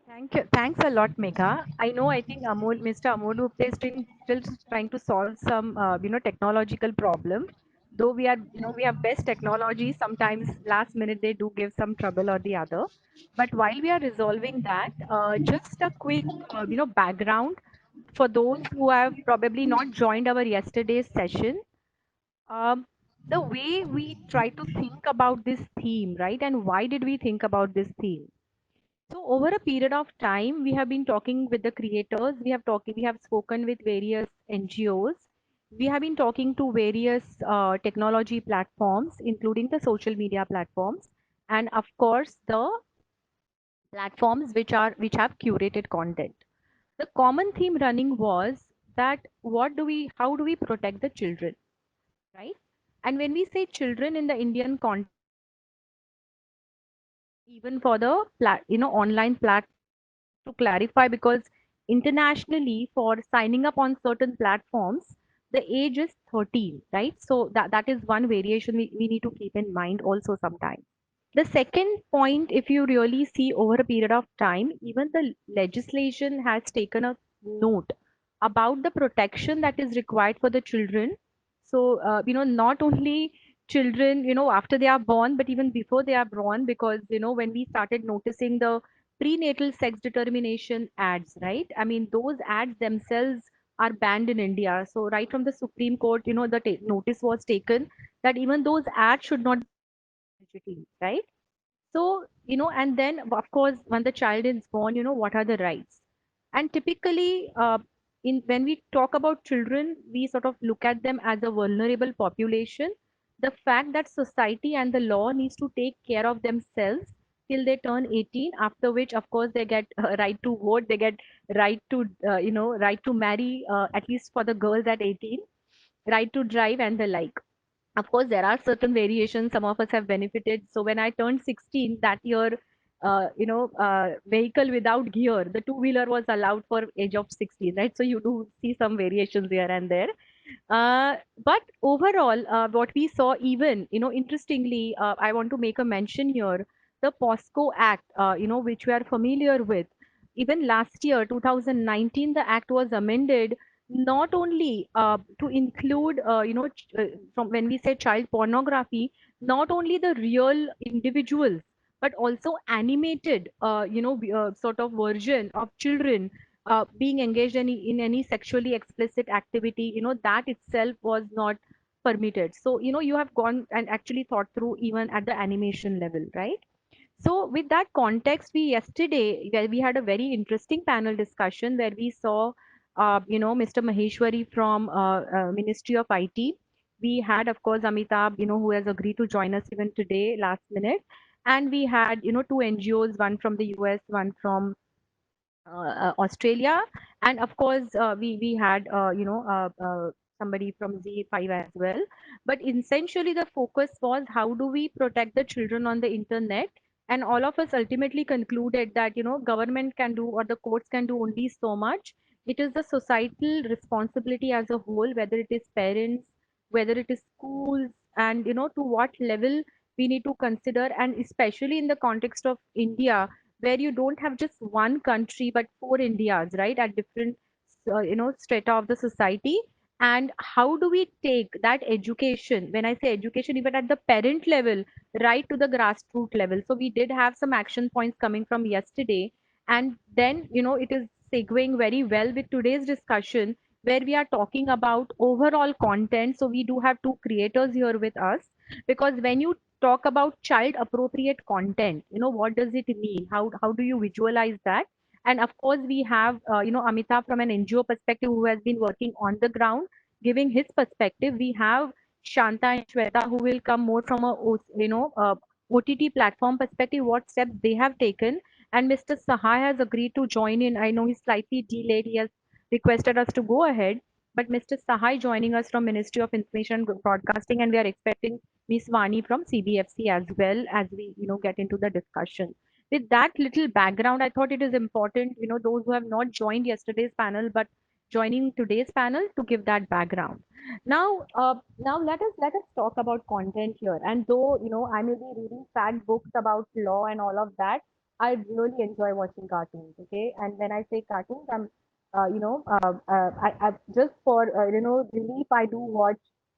Thank you. Thanks a lot, Megha. I think Mr. Amol Gupta is still trying to solve some, technological problem. Though we have best technology, sometimes last minute they do give some trouble or the other. But while we are resolving that, just a quick, background for those who have probably not joined our yesterday's session. Um, the way we try to think about this theme, right? And why did we think about this theme? So over a period of time, we have been talking with the creators. We have spoken with various NGOs. We have been talking to various technology platforms, including the social media platforms, and of course the platforms which have curated content. The common theme running was that how do we protect the children, right? And when we say children in the Indian context, even for the online platforms, just to clarify, because internationally for signing up on certain platforms the age is 13, right? So that is one variation we need to keep in mind also sometimes. The second point, if you really see over a period of time, even the legislation has taken a note about the protection that is required for the children. So, not only children, after they are born, but even before they are born, because, when we started noticing the prenatal sex determination ads, right? I mean, those ads themselves are banned in India. So, right from the Supreme Court, the notice was taken that even those ads should not digitally, right? So, and then of course, when the child is born, what are the rights? And typically, in when we talk about children, we sort of look at them as a vulnerable population. The fact that society and the law needs to take care of themselves till they turn 18, after which, of course, they get right to vote, they get right to, right to marry, at least for the girls at 18, right to drive and the like. Of course, there are certain variations. Some of us have benefited. So when I turned 16 that year, vehicle without gear, the two-wheeler was allowed for age of 16, right? So you do see some variations here and there. But overall, what we saw, even, interestingly, I want to make a mention here, the POSCO Act, which we are familiar with. Even last year, 2019, the act was amended not only to include, from when we say child pornography, not only the real individuals, but also animated, sort of version of children being engaged in any sexually explicit activity, that itself was not permitted. So, you have gone and actually thought through even at the animation level, right? So, with that context, we had a very interesting panel discussion where we saw, Mr. Maheshwari from Ministry of IT. We had, of course, Amitabh, who has agreed to join us even today, last minute. And we had, two NGOs, one from the US, one from Australia, and of course we had somebody from Z5 as well. But essentially the focus was how do we protect the children on the internet, and all of us ultimately concluded that government can do or the courts can do only so much. It is the societal responsibility as a whole, whether it is parents, whether it is schools, and to what level we need to consider, and especially in the context of India, where you don't have just one country but four Indias, right, at different strata of the society. And how do we take that education, when I say education, even at the parent level, right to the grassroots level? So we did have some action points coming from yesterday, and then it is segueing very well with today's discussion, where we are talking about overall content. So we do have two creators here with us, because when you talk about child appropriate content, what does it mean? How do you visualize that? And of course we have Amitabh from an NGO perspective, who has been working on the ground giving his perspective. We have Shanta and Shweta, who will come more from a OTT platform perspective, what steps they have taken. And Mr. Sahai has agreed to join in. I know he's slightly delayed, he has requested us to go ahead, but Mr. Sahai joining us from Ministry of Information and Broadcasting, and we are expecting Miss Vani from CBFC as well, as we get into the discussion. With that little background, I thought it is important, those who have not joined yesterday's panel but joining today's panel, to give that background. Now let us talk about content here. And though I may be reading fact books about law and all of that, I really enjoy watching cartoons. Okay, and when I say cartoons, I'm, I just for relief, I do watch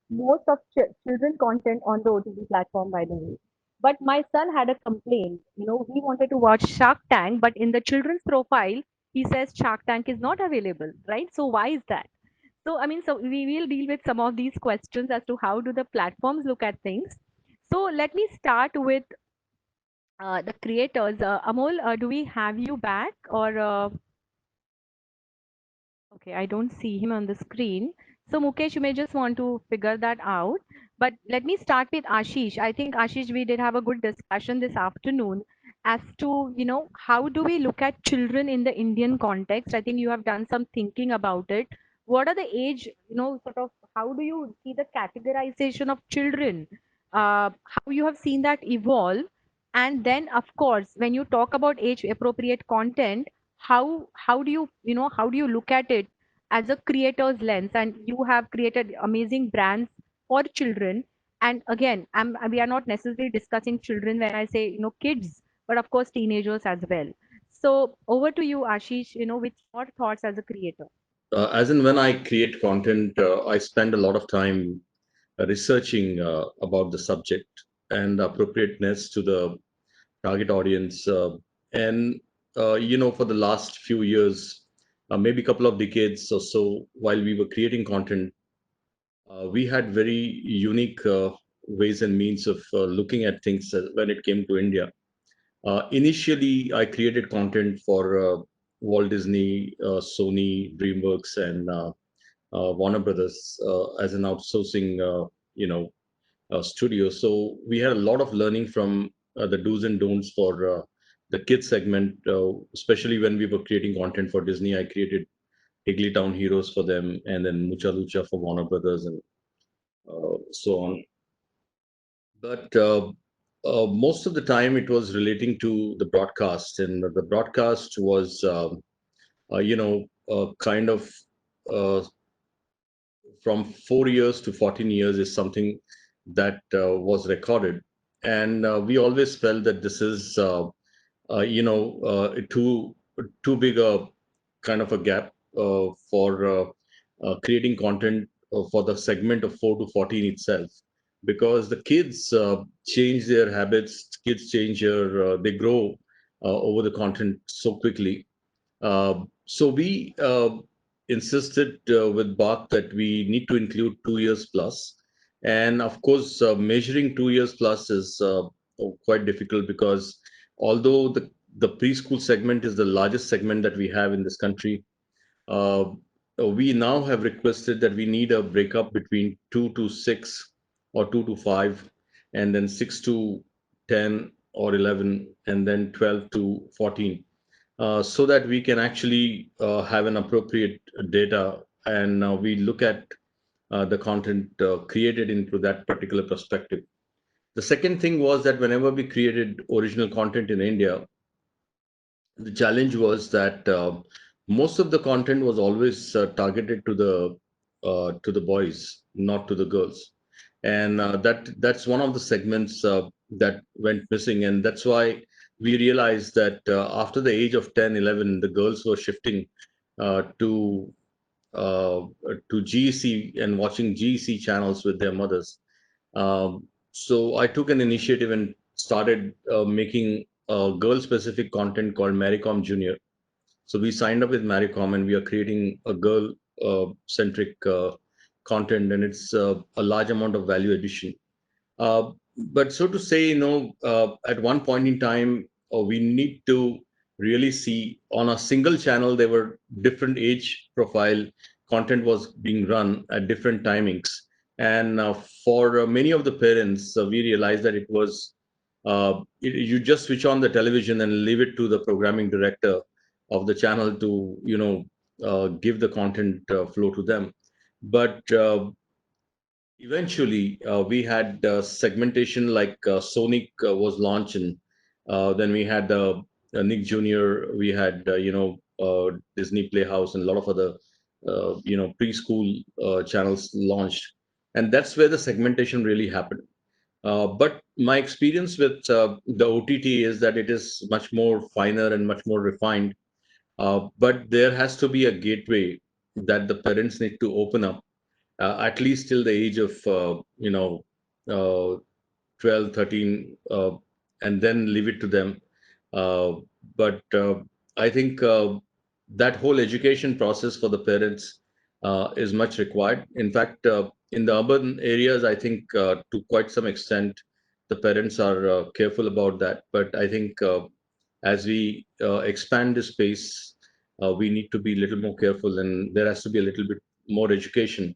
most of children content on the OTT platform. By the way, but my son had a complaint. He wanted to watch Shark Tank, but in the children's profile, he says Shark Tank is not available. Right? So why is that? So I mean, so we will deal with some of these questions as to how do the platforms look at things. So let me start with the creators. Amol, do we have you back or okay, I don't see him on the screen. So Mukesh, you may just want to figure that out. But let me start with Ashish. I think Ashish, we did have a good discussion this afternoon as to, how do we look at children in the Indian context? I think you have done some thinking about it. What are the age, sort of, how do you see the categorization of children? How you have seen that evolve? And then, of course, when you talk about age appropriate content, how do you look at it as a creator's lens? And you have created amazing brands for children. And again, we are not necessarily discussing children when I say kids, but of course teenagers as well. So over to you, Ashish, with your thoughts as a creator. As in when I create content, I spend a lot of time researching about the subject and appropriateness to the target audience. For the last few years, maybe a couple of decades or so, while we were creating content, we had very unique ways and means of looking at things when it came to India. Initially, I created content for Walt Disney, Sony, DreamWorks, and Warner Brothers as an outsourcing, studio. So we had a lot of learning from the do's and don'ts for the kids segment, especially when we were creating content for Disney. I created Higglytown Heroes for them, and then Mucha Lucha for Warner Brothers, and so on. But most of the time, it was relating to the broadcast, and the broadcast was, kind of uh, from 4 years to 14 years is something that was recorded. And we always felt that this is, too big a kind of a gap for creating content for the segment of 4 to 14 itself, because the kids change their habits, kids change they grow over the content so quickly. So we insisted with Bach that we need to include 2 years plus. And of course, measuring 2 years plus is quite difficult, because although the preschool segment is the largest segment that we have in this country, uh, we now have requested that we need a breakup between 2 to 6 or 2 to 5, and then 6 to 10 or 11, and then 12 to 14, so that we can actually have an appropriate data, and we look at the content created into that particular perspective. The second thing was that whenever we created original content in India, the challenge was that most of the content was always targeted to the boys, not to the girls, and that's one of the segments that went missing, and that's why we realized that after the age of 10, 11, the girls were shifting uh, to uh, to GEC and watching GEC channels with their mothers. So I took an initiative and started making girl-specific content called Maricom Junior. So we signed up with Maricom, and we are creating a girl-centric content, and it's a large amount of value addition. Uh, but so to say, at one point in time, we need to really see on a single channel, there were different age profile content was being run at different timings. And for many of the parents, we realized that you just switch on the television and leave it to the programming director of the channel to, give the content flow to them. But eventually, we had segmentation like Sonic was launched, and then we had Nick Jr., we had, Disney Playhouse, and a lot of other, preschool channels launched. And that's where the segmentation really happened. But my experience with the OTT is that it is much more finer and much more refined. But there has to be a gateway that the parents need to open up, at least till the age of, uh, 12, 13, and then leave it to them. Uh, but I think that whole education process for the parents is much required. In fact, in the urban areas, I think to quite some extent, the parents are careful about that. But I think as we expand the space, we need to be a little more careful, and there has to be a little bit more education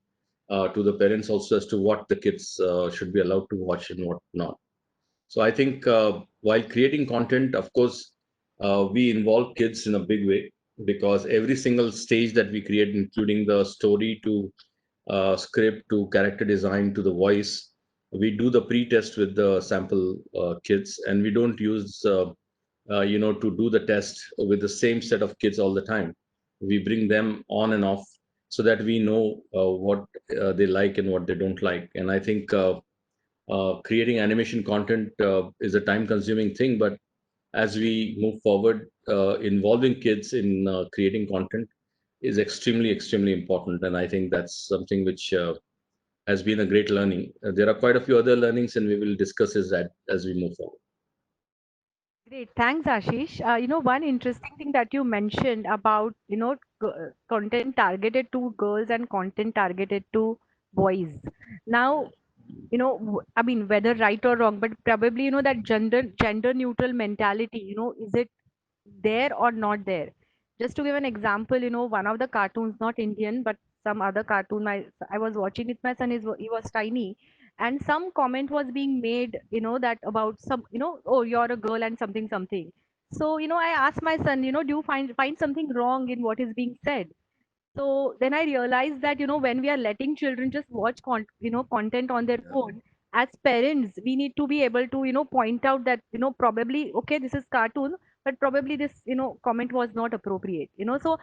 to the parents also as to what the kids should be allowed to watch and what not. So I think while creating content, of course, we involve kids in a big way, because every single stage that we create, including the story to script to character design to the voice, we do the pre-test with the sample kids, and we don't use to do the test with the same set of kids all the time. We bring them on and off so that we know what they like and what they don't like. And I think creating animation content is a time consuming thing, but as we move forward, involving kids in creating content is extremely important, and I think that's something which has been a great learning. There are quite a few other learnings, and we will discuss is that as we move forward. Great. Thanks, Ashish. One interesting thing that you mentioned about, content targeted to girls and content targeted to boys. Now, I mean, whether right or wrong, but probably, that gender neutral mentality, is it there or not there? Just to give an example, one of the cartoons, not Indian, but some other cartoon, I was watching with my son. He was tiny, and some comment was being made, that about some, oh, you're a girl and something something. So, I asked my son, do you find something wrong in what is being said? So then I realized that, when we are letting children just watch content on their phone, as parents we need to be able to, point out that, probably, okay, this is cartoon, but probably this, comment was not appropriate, so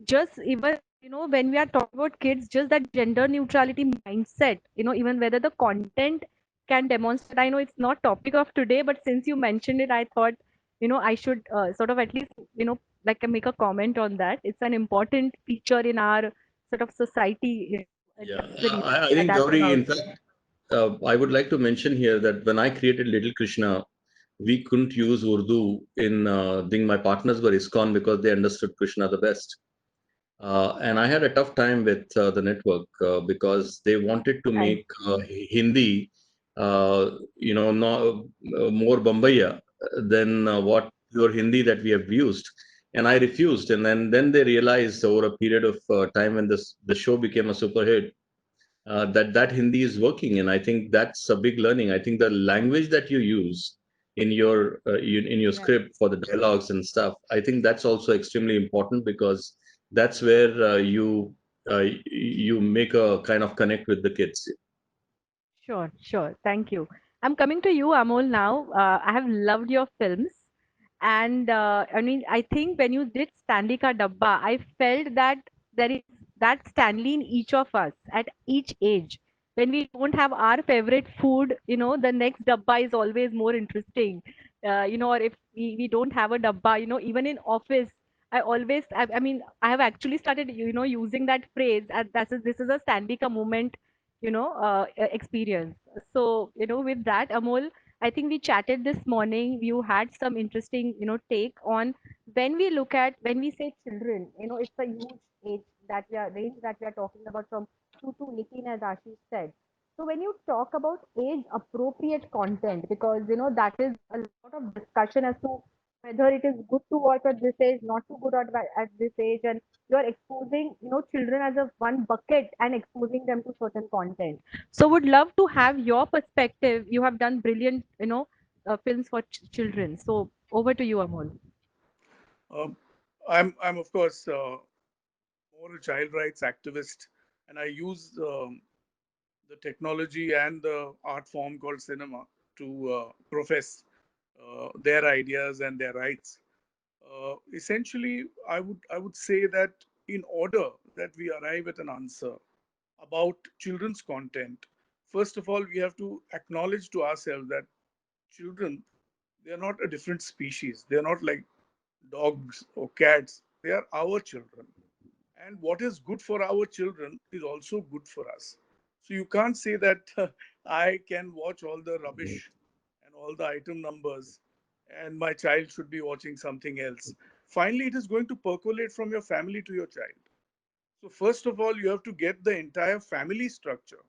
just even, when we are talking about kids, just that gender neutrality mindset, even whether the content can demonstrate. I know it's not topic of today, but since you mentioned it, I thought, I should sort of at least, like make a comment on that. It's an important feature in our sort of society, and Yeah, that's the reason I that think that's Gauri, about. in fact, I would like to mention here that when I created Little Krishna, we couldn't use Urdu in thing. My partners were ISKCON because they understood Krishna the best. And I had a tough time with the network because they wanted to Right. make Hindi, no, more Bombaya than what pure Hindi that we have used. And I refused. And then they realized over a period of time when the show became a super hit, that Hindi is working, and I think that's a big learning. I think the language that you use in your Right. script for the dialogues and stuff, I think that's also extremely important, because that's where you make a kind of connect with the kids. Sure, sure. Thank you. I'm coming to you, Amol, now. I have loved your films. And I mean, I think when you did Stanley Ka Dabba, I felt that there is that Stanley in each of us at each age. When we don't have our favorite food, the next dabba is always more interesting. Or if we don't have a dabba, even in office, I mean, I have actually started, using that phrase. And this is a Stanley Ka moment, experience. So, with that, Amol, I think we chatted this morning. You had some interesting, take on when we say children, it's a huge age that range that we are talking about, from 2 to 18, as Ashish said. So when you talk about age appropriate content, because, that is a lot of discussion as to whether it is good to watch at this age, not too good at this age, and you're exposing, children as a one bucket and exposing them to certain content. So would love to have your perspective. You have done brilliant, films for children. So over to you, Amol. Um, I'm of course more a child rights activist, and I use the technology and the art form called cinema to profess their ideas and their rights. Essentially, I would say that in order that we arrive at an answer about children's content, first of all, we have to acknowledge to ourselves that children, they are not a different species. They are not like dogs or cats. They are our children. And what is good for our children is also good for us. So you can't say that I can watch all the rubbish and all the item numbers and my child should be watching something else. Finally, it is going to percolate from your family to your child. So, first of all, you have to get the entire family structure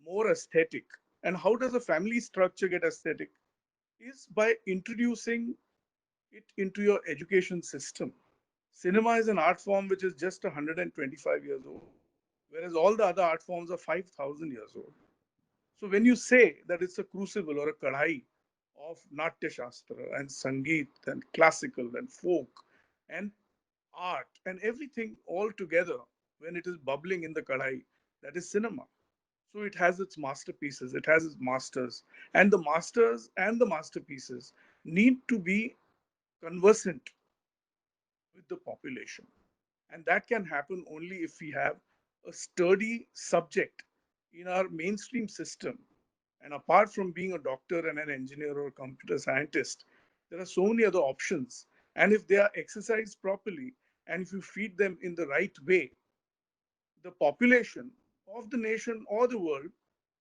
more aesthetic. And how does a family structure get aesthetic? Is by introducing it into your education system. Cinema is an art form which is just 125 years old, whereas all the other art forms are 5,000 years old. So when you say that it's a crucible or a kadhai of Natya Shastra and Sangeet and classical and folk and art and everything all together, when it is bubbling in the kadhai, that is cinema. So it has its masterpieces, it has its masters, and the masters and the masterpieces need to be conversant with the population. And that can happen only if we have a sturdy subject in our mainstream system. And apart from being a doctor and an engineer or a computer scientist, there are so many other options. And if they are exercised properly, and if you feed them in the right way, the population of the nation or the world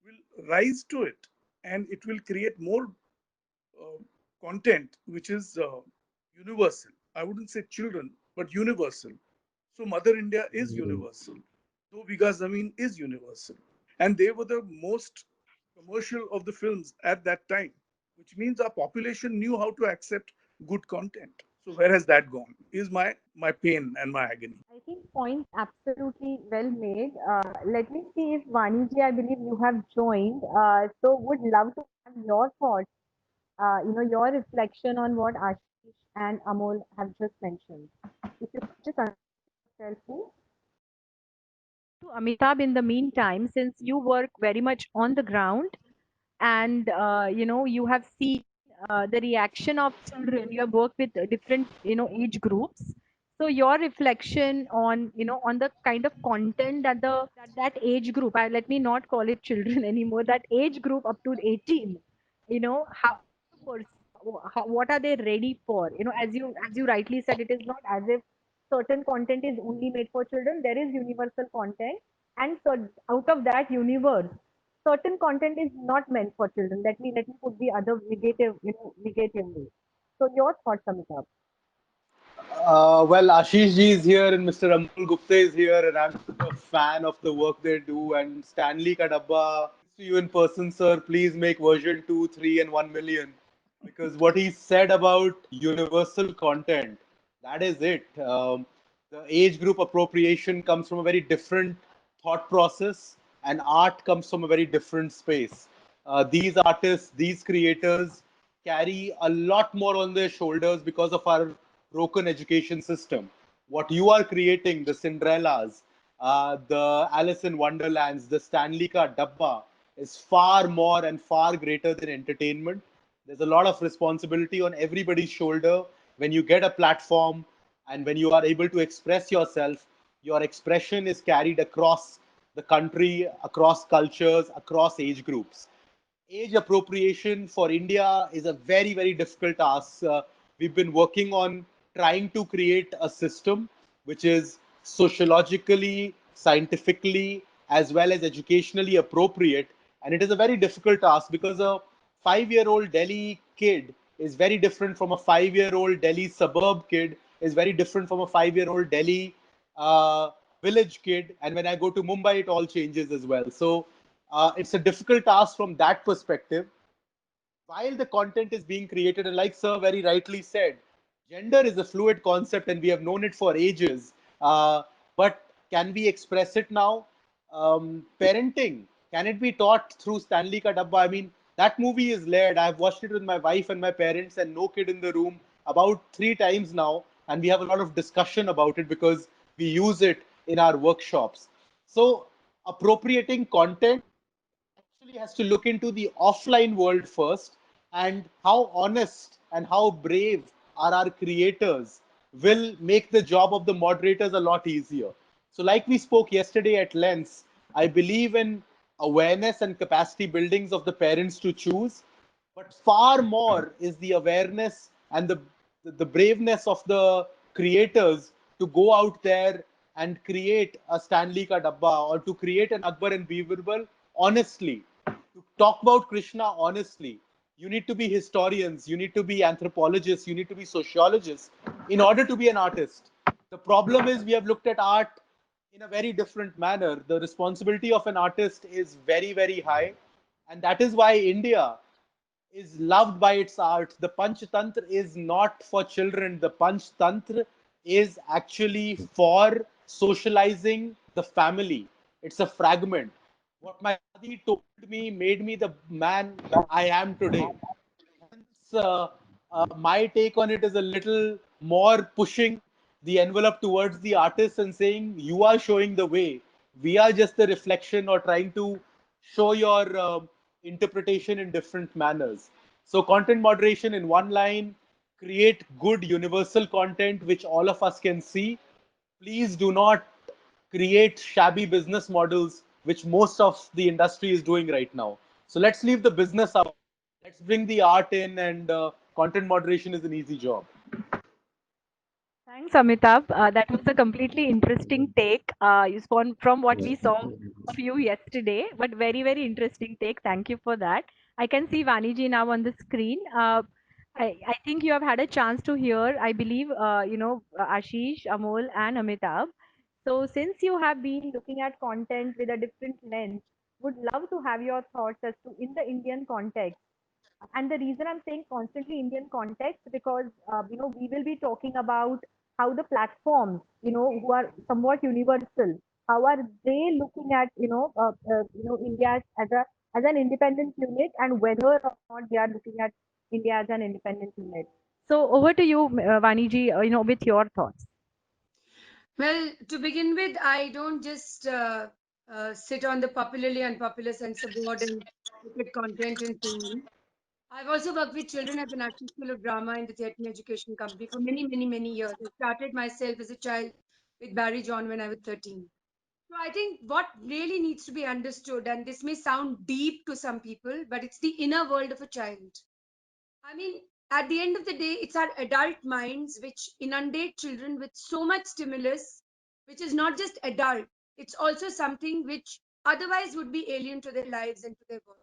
will rise to it, and it will create more uh, content which is universal. I wouldn't say children, but universal. So Mother India is universal. Do Biga Zameen is universal. And they were the most commercial of the films at that time, which means our population knew how to accept good content. So where has that gone? Is my pain and my agony. I think points absolutely well made. Let me see if Vaniji, I believe you have joined. So would love to have your thoughts, your reflection on what Ashish and Amol have just mentioned. If you could just yourself, please. To Amitabh, in the meantime, since you work very much on the ground and you have seen the reaction of children, you have worked with different age groups. So your reflection on on the kind of content that that age group, let me not call it children anymore, that age group up to 18, how what are they ready for, as you rightly said, it is not as if certain content is only made for children. There is universal content, and so out of that universe, certain content is not meant for children. Let me put the other negative, negatively. So your thoughts, Amitabh? Well, Ashish ji is here and Mr. Amol Gupta is here, and I'm a fan of the work they do. And Stanley Kadabba, to you in person, sir. Please make version 2, 3, and 1 million, because what he said about universal content, that is it. The age group appropriation comes from a very different thought process, and art comes from a very different space. These artists, these creators carry a lot more on their shoulders because of our broken education system. What you are creating, the Cinderellas, the Alice in Wonderlands, the Stanley Ka Dabba, is far more and far greater than entertainment. There's a lot of responsibility on everybody's shoulder when you get a platform and when you are able to express yourself. Your expression is carried across the country, across cultures, across age groups. Age appropriation for India is a very, very difficult task. We've been working on trying to create a system which is sociologically, scientifically, as well as educationally appropriate. And it is a very difficult task because a 5-year-old Delhi kid is very different from a 5-year-old Delhi suburb kid, is very different from a 5-year-old Delhi uh, village kid. And when I go to Mumbai, it all changes as well. So it's a difficult task from that perspective. While the content is being created, and like Sir very rightly said, gender is a fluid concept and we have known it for ages. But can we express it now? Parenting, can it be taught through Stanley Ka Dabba? I mean, that movie is layered. I've watched it with my wife and my parents and no kid in the room about 3 times now, and we have a lot of discussion about it because we use it in our workshops. So, appropriating content actually has to look into the offline world first, and how honest and how brave are our creators will make the job of the moderators a lot easier. So, like we spoke yesterday at length, I believe in awareness and capacity buildings of the parents to choose. but far more is the awareness and the braveness of the creators to go out there and create a Stanley Ka Dabba or to create an Akbar and Birbal honestly, to talk about Krishna honestly. You need to be historians, you need to be anthropologists, you need to be sociologists in order to be an artist. The problem is we have looked at art in a very different manner. The responsibility of an artist is very, very high. And that is why India is loved by its art. The Panch Tantra is not for children. The Panch Tantra is actually for socializing the family. It's a fragment. What my dadi told me made me the man I am today. Hence, my take on it is a little more pushing the envelope towards the artist and saying, you are showing the way. We are just the reflection or trying to show your interpretation in different manners. So, content moderation in one line, create good universal content which all of us can see. Please do not create shabby business models, which most of the industry is doing right now. So, let's leave the business out. Let's bring the art in, and content moderation is an easy job. Thanks, Amitabh. That was a completely interesting take. You spawned from what we saw of you yesterday, but very, very interesting take. Thank you for that. I can see Vaniji now on the screen. I think you have had a chance to hear, I believe, Ashish, Amol, and Amitabh. So, since you have been looking at content with a different lens, would love to have your thoughts as to in the Indian context. And the reason I'm saying constantly Indian context because we will be talking about how the platforms who are somewhat universal, how are they looking at India as an independent unit, and whether or not they are looking at India as an independent unit. So over to you, Vaniji, with your thoughts. Well, to begin with, I don't just sit on the popularly unpopular censor board and look at content and film. I've also worked with children at the National School of Drama in the Theatre and Education Company for many, many, many years. I started myself as a child with Barry John when I was 13. So I think what really needs to be understood, and this may sound deep to some people, but it's the inner world of a child. I mean, at the end of the day, it's our adult minds which inundate children with so much stimulus, which is not just adult, it's also something which otherwise would be alien to their lives and to their world.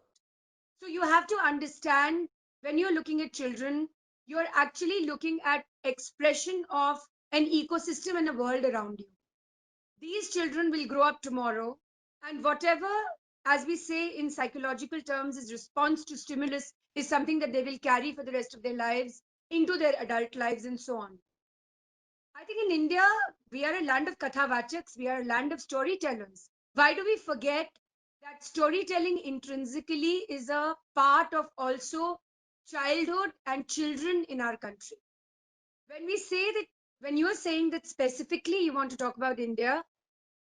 So you have to understand when you're looking at children, you're actually looking at expression of an ecosystem and a world around you. These children will grow up tomorrow, and whatever, as we say in psychological terms, is response to stimulus is something that they will carry for the rest of their lives into their adult lives and so on. I think in India, we are a land of kathavachaks, we are a land of storytellers. Why do we forget that storytelling intrinsically is a part of also childhood and children in our country? When we say that, when you are saying that specifically you want to talk about India,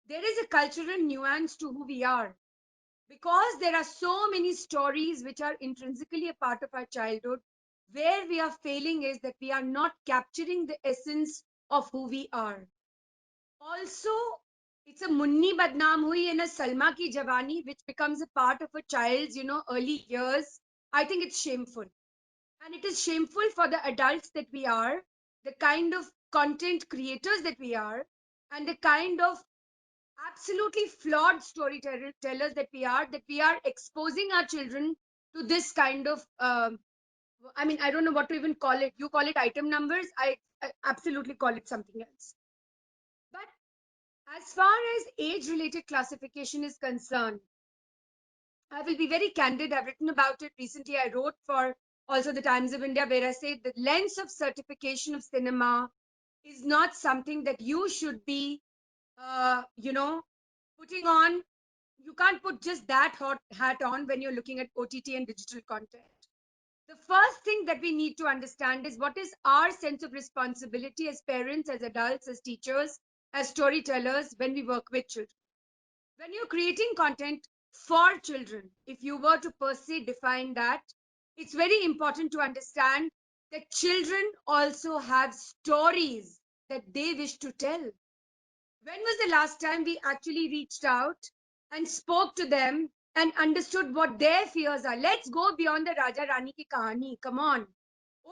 there is a cultural nuance to who we are because there are so many stories which are intrinsically a part of our childhood. Where we are failing is that we are not capturing the essence of who we are. Also, it's a Munni Badnaam Hui and a Salma Ki Jawani, which becomes a part of a child's, early years. I think it's shameful. And it is shameful for the adults that we are, the kind of content creators that we are, and the kind of absolutely flawed storytellers that we are exposing our children to this kind of I mean, I don't know what to even call it. You call it item numbers, I absolutely call it something else. But as far as age related classification is concerned, I will be very candid. I've written about it recently. I wrote for also the Times of India where I say the lens of certification of cinema is not something that you should be putting on. You can't put just that hot hat on when you're looking at OTT and digital content. The first thing that we need to understand is what is our sense of responsibility as parents, as adults, as teachers, as storytellers when we work with children. When you're creating content for children, if you were to per se define that, it's very important to understand that children also have stories that they wish to tell. When was the last time we actually reached out and spoke to them and understood what their fears are. Let's go beyond the Raja Rani ki kahani. Come on.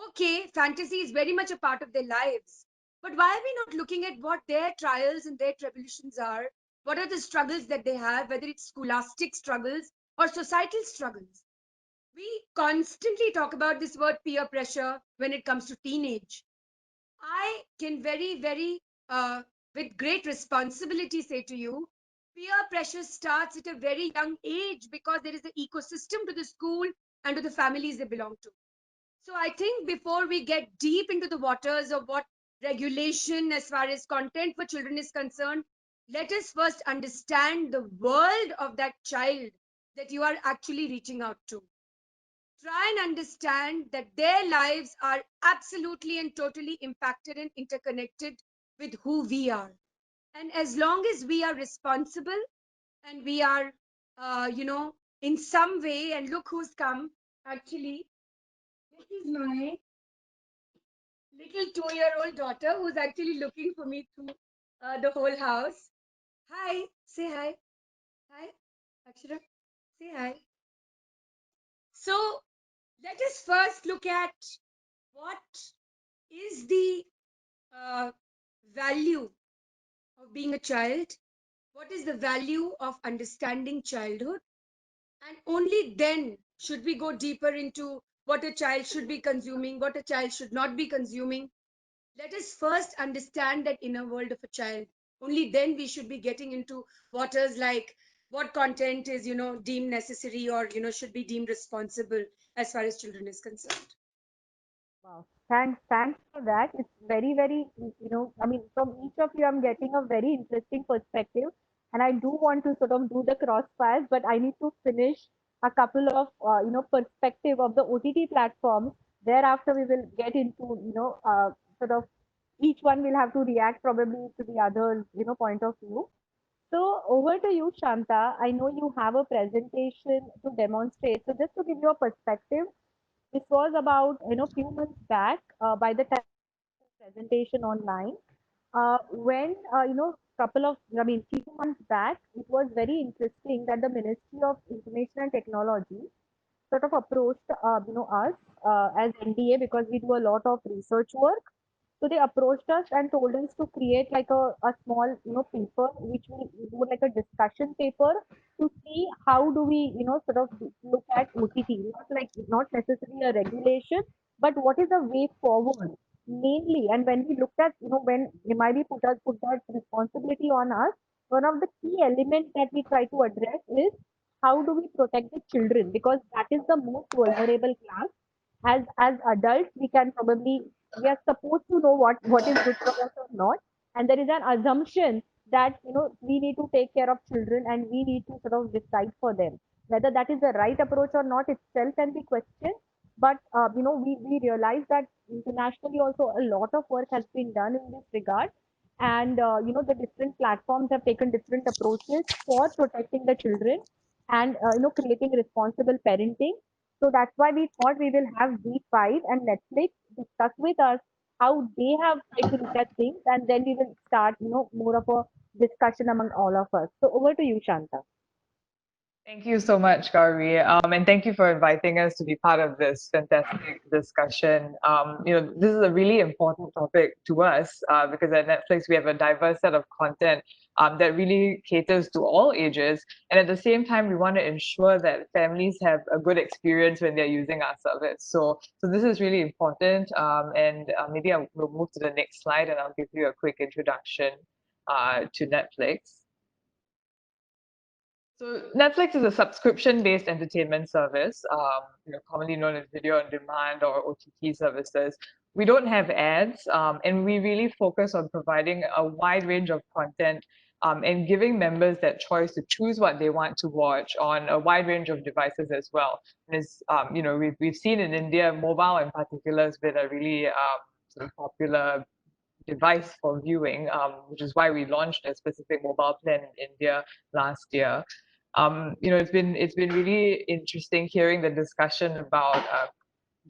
Okay, fantasy is very much a part of their lives. But why are we not looking at what their trials and their tribulations are? What are the struggles that they have, whether it's scholastic struggles or societal struggles? We constantly talk about this word peer pressure when it comes to teenage. I can with great responsibility say to you, peer pressure starts at a very young age because there is an ecosystem to the school and to the families they belong to. So I think before we get deep into the waters of what regulation as far as content for children is concerned, let us first understand the world of that child that you are actually reaching out to. Try and understand that their lives are absolutely and totally impacted and interconnected with who we are. And as long as we are responsible and we are, in some way, and look who's come, actually, this is my little 2-year-old daughter who's actually looking for me through the whole house. Hi, say hi. Hi, Akshara, say hi. So let us first look at what is the uh, value of being a child, what is the value of understanding childhood, and only then should we go deeper into what a child should be consuming, what a child should not be consuming. Let us first understand that inner world of a child. Only then we should be getting into waters like what content is, deemed necessary or, should be deemed responsible as far as children is concerned. Wow. Thanks for that. It's very, very, I mean, from each of you, I'm getting a very interesting perspective. And I do want to sort of do the crossfires, but I need to finish a couple of, perspective of the OTT platforms. Thereafter, we will get into, sort of each one will have to react probably to the other's, point of view. So over to you, Shanta. I know you have a presentation to demonstrate. So just to give you a perspective, this was about few months back. By the time presentation online, when couple of few months back, it was very interesting that the Ministry of Information and Technology sort of approached us as NDA because we do a lot of research work. So they approached us and told us to create like a small paper which will do like a discussion paper to see how do we sort of look at OTT, not necessarily a regulation, but what is the way forward mainly. And when we looked at when MIB put that responsibility on us, one of the key elements that we try to address is how do we protect the children, because that is the most vulnerable class. As adults we can probably, we are supposed to know what is good for us or not, and there is an assumption that we need to take care of children and we need to sort of decide for them whether that is the right approach or not itself can be questioned. But we realize that internationally also a lot of work has been done in this regard, and the different platforms have taken different approaches for protecting the children and creating responsible parenting. So that's why we thought we will have Z5 and Netflix discuss with us how they have tried to look at things, and then we will start, more of a discussion among all of us. So over to you, Shanta. Thank you so much, Gauri, and thank you for inviting us to be part of this fantastic discussion. This is a really important topic to us because at Netflix we have a diverse set of content that really caters to all ages, and at the same time we want to ensure that families have a good experience when they're using our service. So this is really important, and maybe we'll move to the next slide, and I'll give you a quick introduction to Netflix. So Netflix is a subscription-based entertainment service, commonly known as video on demand or OTT services. We don't have ads, and we really focus on providing a wide range of content and giving members that choice to choose what they want to watch on a wide range of devices as well. And as we've seen in India, mobile in particular has been a really sort of popular device for viewing, which is why we launched a specific mobile plan in India last year. It's been really interesting hearing the discussion about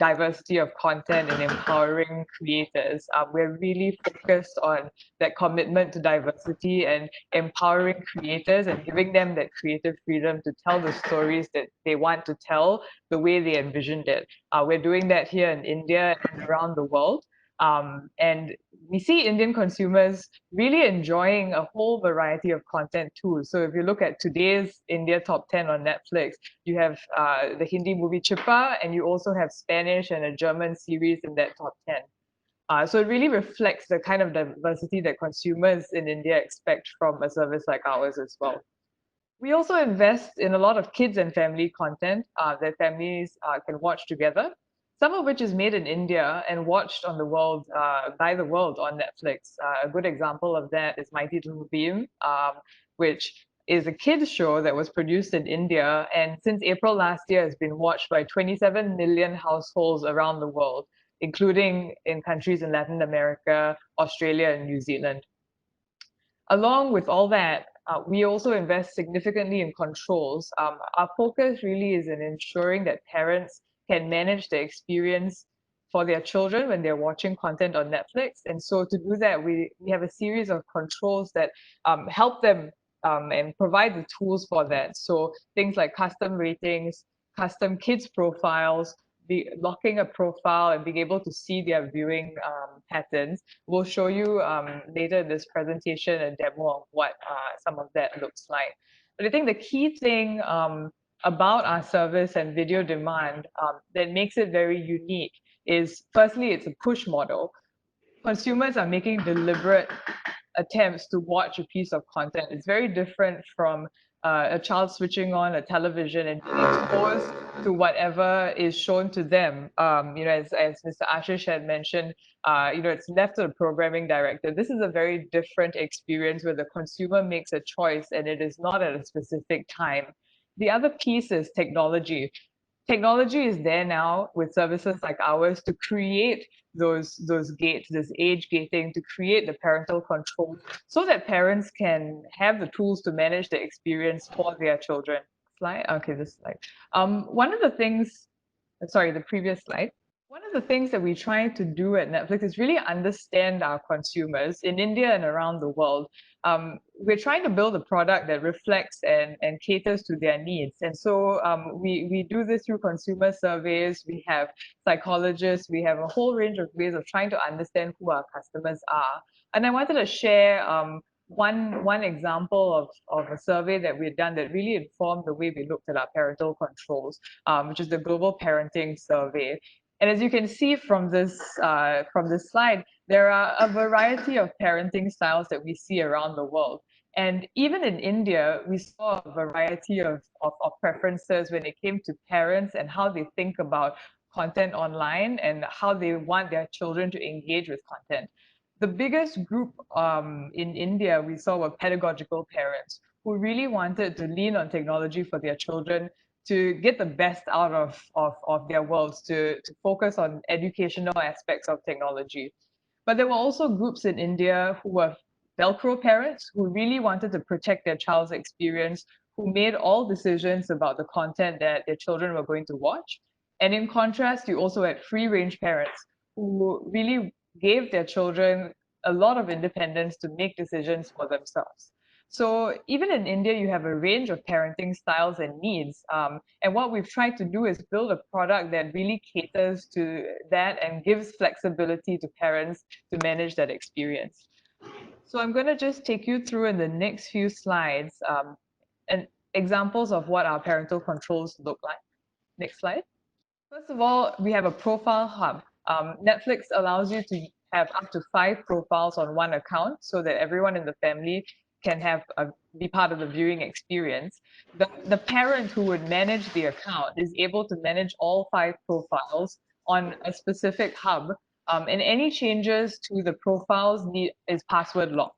diversity of content and empowering creators. We're really focused on that commitment to diversity and empowering creators and giving them that creative freedom to tell the stories that they want to tell the way they envisioned it. We're doing that here in India and around the world. And we see Indian consumers really enjoying a whole variety of content too. So if you look at today's India top 10 on Netflix, you have the Hindi movie Chippa, and you also have Spanish and a German series in that top 10. So it really reflects the kind of diversity that consumers in India expect from a service like ours as well. We also invest in a lot of kids and family content that families can watch together, some of which is made in India and watched on the world by the world on Netflix. A good example of that is Mighty Moonbeam, which is a kids show that was produced in India and since April last year has been watched by 27 million households around the world, including in countries in Latin America, Australia, and New Zealand. Along with all that, we also invest significantly in controls. Our focus really is in ensuring that parents can manage the experience for their children when they're watching content on Netflix. And so to do that, we have a series of controls that help them and provide the tools for that. So things like custom ratings, custom kids profiles, locking a profile and being able to see their viewing patterns. We'll show you later in this presentation a demo of what some of that looks like. But I think the key thing about our service and video demand that makes it very unique is firstly, it's a push model. Consumers are making deliberate attempts to watch a piece of content. It's very different from a child switching on a television and being exposed to whatever is shown to them. As Mr. Ashish had mentioned, it's left to the programming director. This is a very different experience where the consumer makes a choice and it is not at a specific time. The other piece is technology. Technology is there now with services like ours to create those gates, this age gating, to create the parental control so that parents can have the tools to manage the experience for their children. Slide? Okay, this slide. One of the things, sorry, the previous slide. One of the things that we try to do at Netflix is really understand our consumers in India and around the world. We're trying to build a product that reflects and caters to their needs. And so we do this through consumer surveys, we have psychologists, we have a whole range of ways of trying to understand who our customers are. And I wanted to share one example of a survey that we've done that really informed the way we looked at our parental controls, which is the Global Parenting Survey. And as you can see from this slide, there are a variety of parenting styles that we see around the world. And even in India, we saw a variety of preferences when it came to parents and how they think about content online and how they want their children to engage with content. The biggest group in India we saw were pedagogical parents who really wanted to lean on technology for their children to get the best out of their worlds, to focus on educational aspects of technology. But there were also groups in India who were Velcro parents who really wanted to protect their child's experience, who made all decisions about the content that their children were going to watch. And in contrast, you also had free range parents who really gave their children a lot of independence to make decisions for themselves. So even in India, you have a range of parenting styles and needs. And what we've tried to do is build a product that really caters to that and gives flexibility to parents to manage that experience. So I'm going to just take you through in the next few slides and examples of what our parental controls look like. Next slide. First of all, we have a profile hub. Netflix allows you to have up to 5 profiles on one account so that everyone in the family can be part of the viewing experience. The parent who would manage the account is able to manage all 5 profiles on a specific hub, and any changes to the profiles is password locked.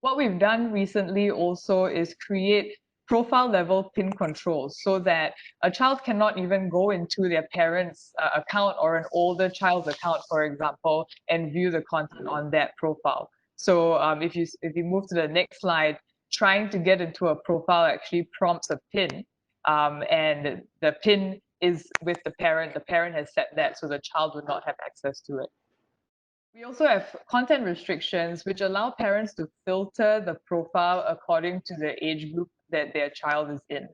What we've done recently also is create profile level PIN controls so that a child cannot even go into their parents' account or an older child's account, for example, and view the content on that profile. So if you move to the next slide, trying to get into a profile actually prompts a PIN, and the PIN is with the parent. The parent has set that, so the child would not have access to it. We also have content restrictions, which allow parents to filter the profile according to the age group that their child is in.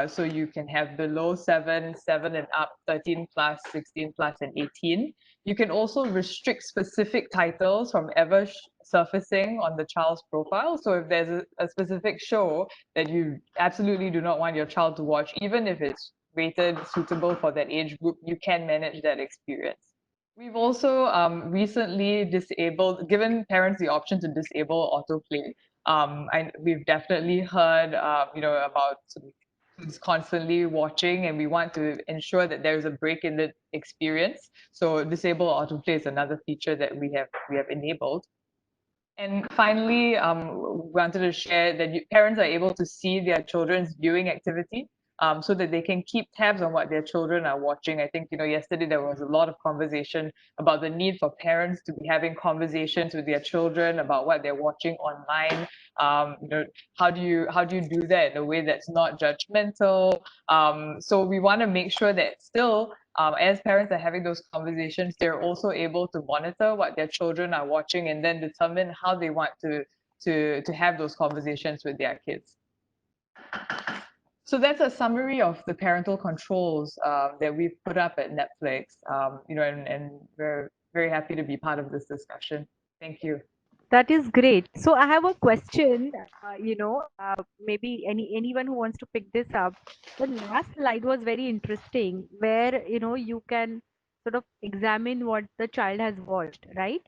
So you can have below 7, 7 and up, 13 plus, 16 plus, and 18. You can also restrict specific titles from ever surfacing on the child's profile. So if there's a specific show that you absolutely do not want your child to watch, even if it's rated suitable for that age group, you can manage that experience. We've also recently given parents the option to disable autoplay. And we've definitely heard, about kids constantly watching, and we want to ensure that there is a break in the experience. So disable autoplay is another feature that we have enabled. And finally, we wanted to share that parents are able to see their children's viewing activity, so that they can keep tabs on what their children are watching. I think, yesterday there was a lot of conversation about the need for parents to be having conversations with their children about what they're watching online. How do you do that in a way that's not judgmental? So we want to make sure that still, as parents are having those conversations, they're also able to monitor what their children are watching and then determine how they want to have those conversations with their kids. So that's a summary of the parental controls that we've put up at Netflix. And we're very happy to be part of this discussion. Thank you. That is great. So I have a question. Maybe anyone who wants to pick this up. The last slide was very interesting, where you can sort of examine what the child has watched, right?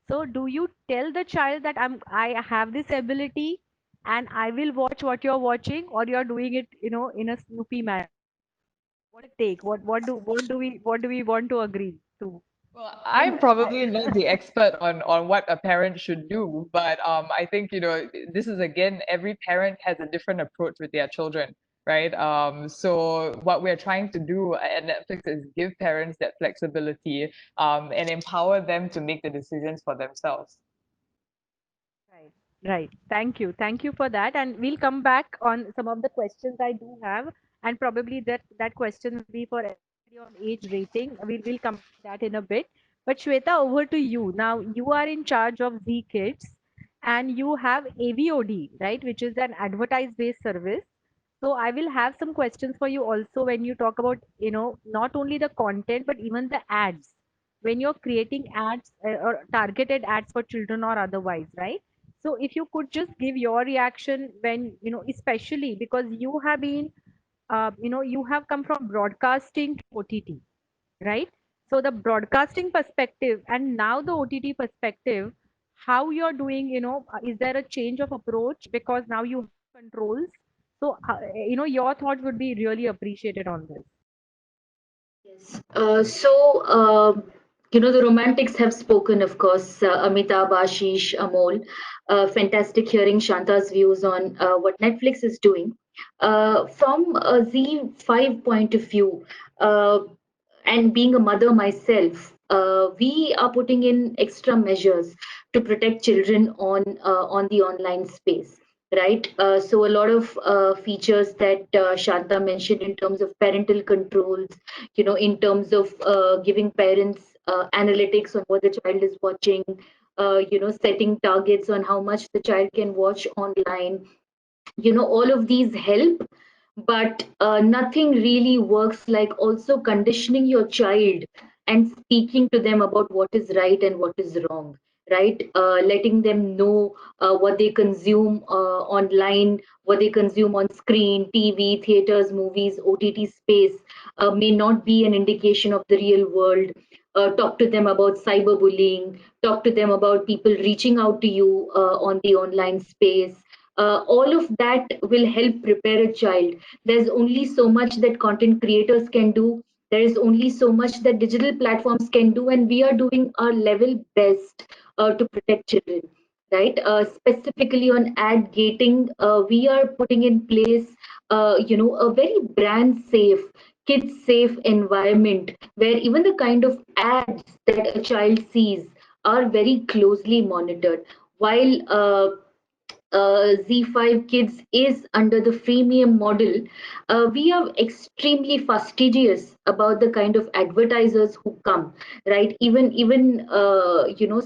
So do you tell the child that I have this ability and I will watch what you're watching, or you're doing it, in a snoopy manner? What it take? What do we want to agree to? Well, And I'm probably not the expert on what a parent should do, but I think this is, again, every parent has a different approach with their children, right? So what we're trying to do at Netflix is give parents that flexibility, and empower them to make the decisions for themselves. Right, right. Thank you. Thank you for that. And we'll come back on some of the questions I do have. And probably that question will be for everybody on age rating. We'll come to that in a bit. But Shweta, over to you. Now you are in charge of Z Kids and you have AVOD, right? Which is an advertise based service. So I will have some questions for you also when you talk about, not only the content, but even the ads. When you're creating ads or targeted ads for children or otherwise, right? So if you could just give your reaction when, especially because you have been, you have come from broadcasting to OTT, right? So the broadcasting perspective and now the OTT perspective, how you're doing, is there a change of approach because now you have controls? So, your thoughts would be really appreciated on this. Yes. The romantics have spoken, of course, Amitabh, Ashish, Amol. Fantastic hearing Shanta's views on what Netflix is doing. From a Z5 point of view, and being a mother myself, we are putting in extra measures to protect children on the online space. Right. So a lot of features that Shanta mentioned in terms of parental controls, in terms of giving parents analytics on what the child is watching, setting targets on how much the child can watch online. All of these help, but nothing really works like also conditioning your child and speaking to them about what is right and what is wrong, right? Letting them know what they consume online, what they consume on screen, TV, theaters, movies, OTT space may not be an indication of the real world. Talk to them about cyberbullying, talk to them about people reaching out to you on the online space. All of that will help prepare a child. There's only so much that content creators can do. There is only so much that digital platforms can do, and we are doing our level best to protect children. Right? Specifically on ad gating, we are putting in place, a very brand safe, kid safe environment where even the kind of ads that a child sees are very closely monitored. While Z5 Kids is under the freemium model, we are extremely fastidious about the kind of advertisers who come, right? Even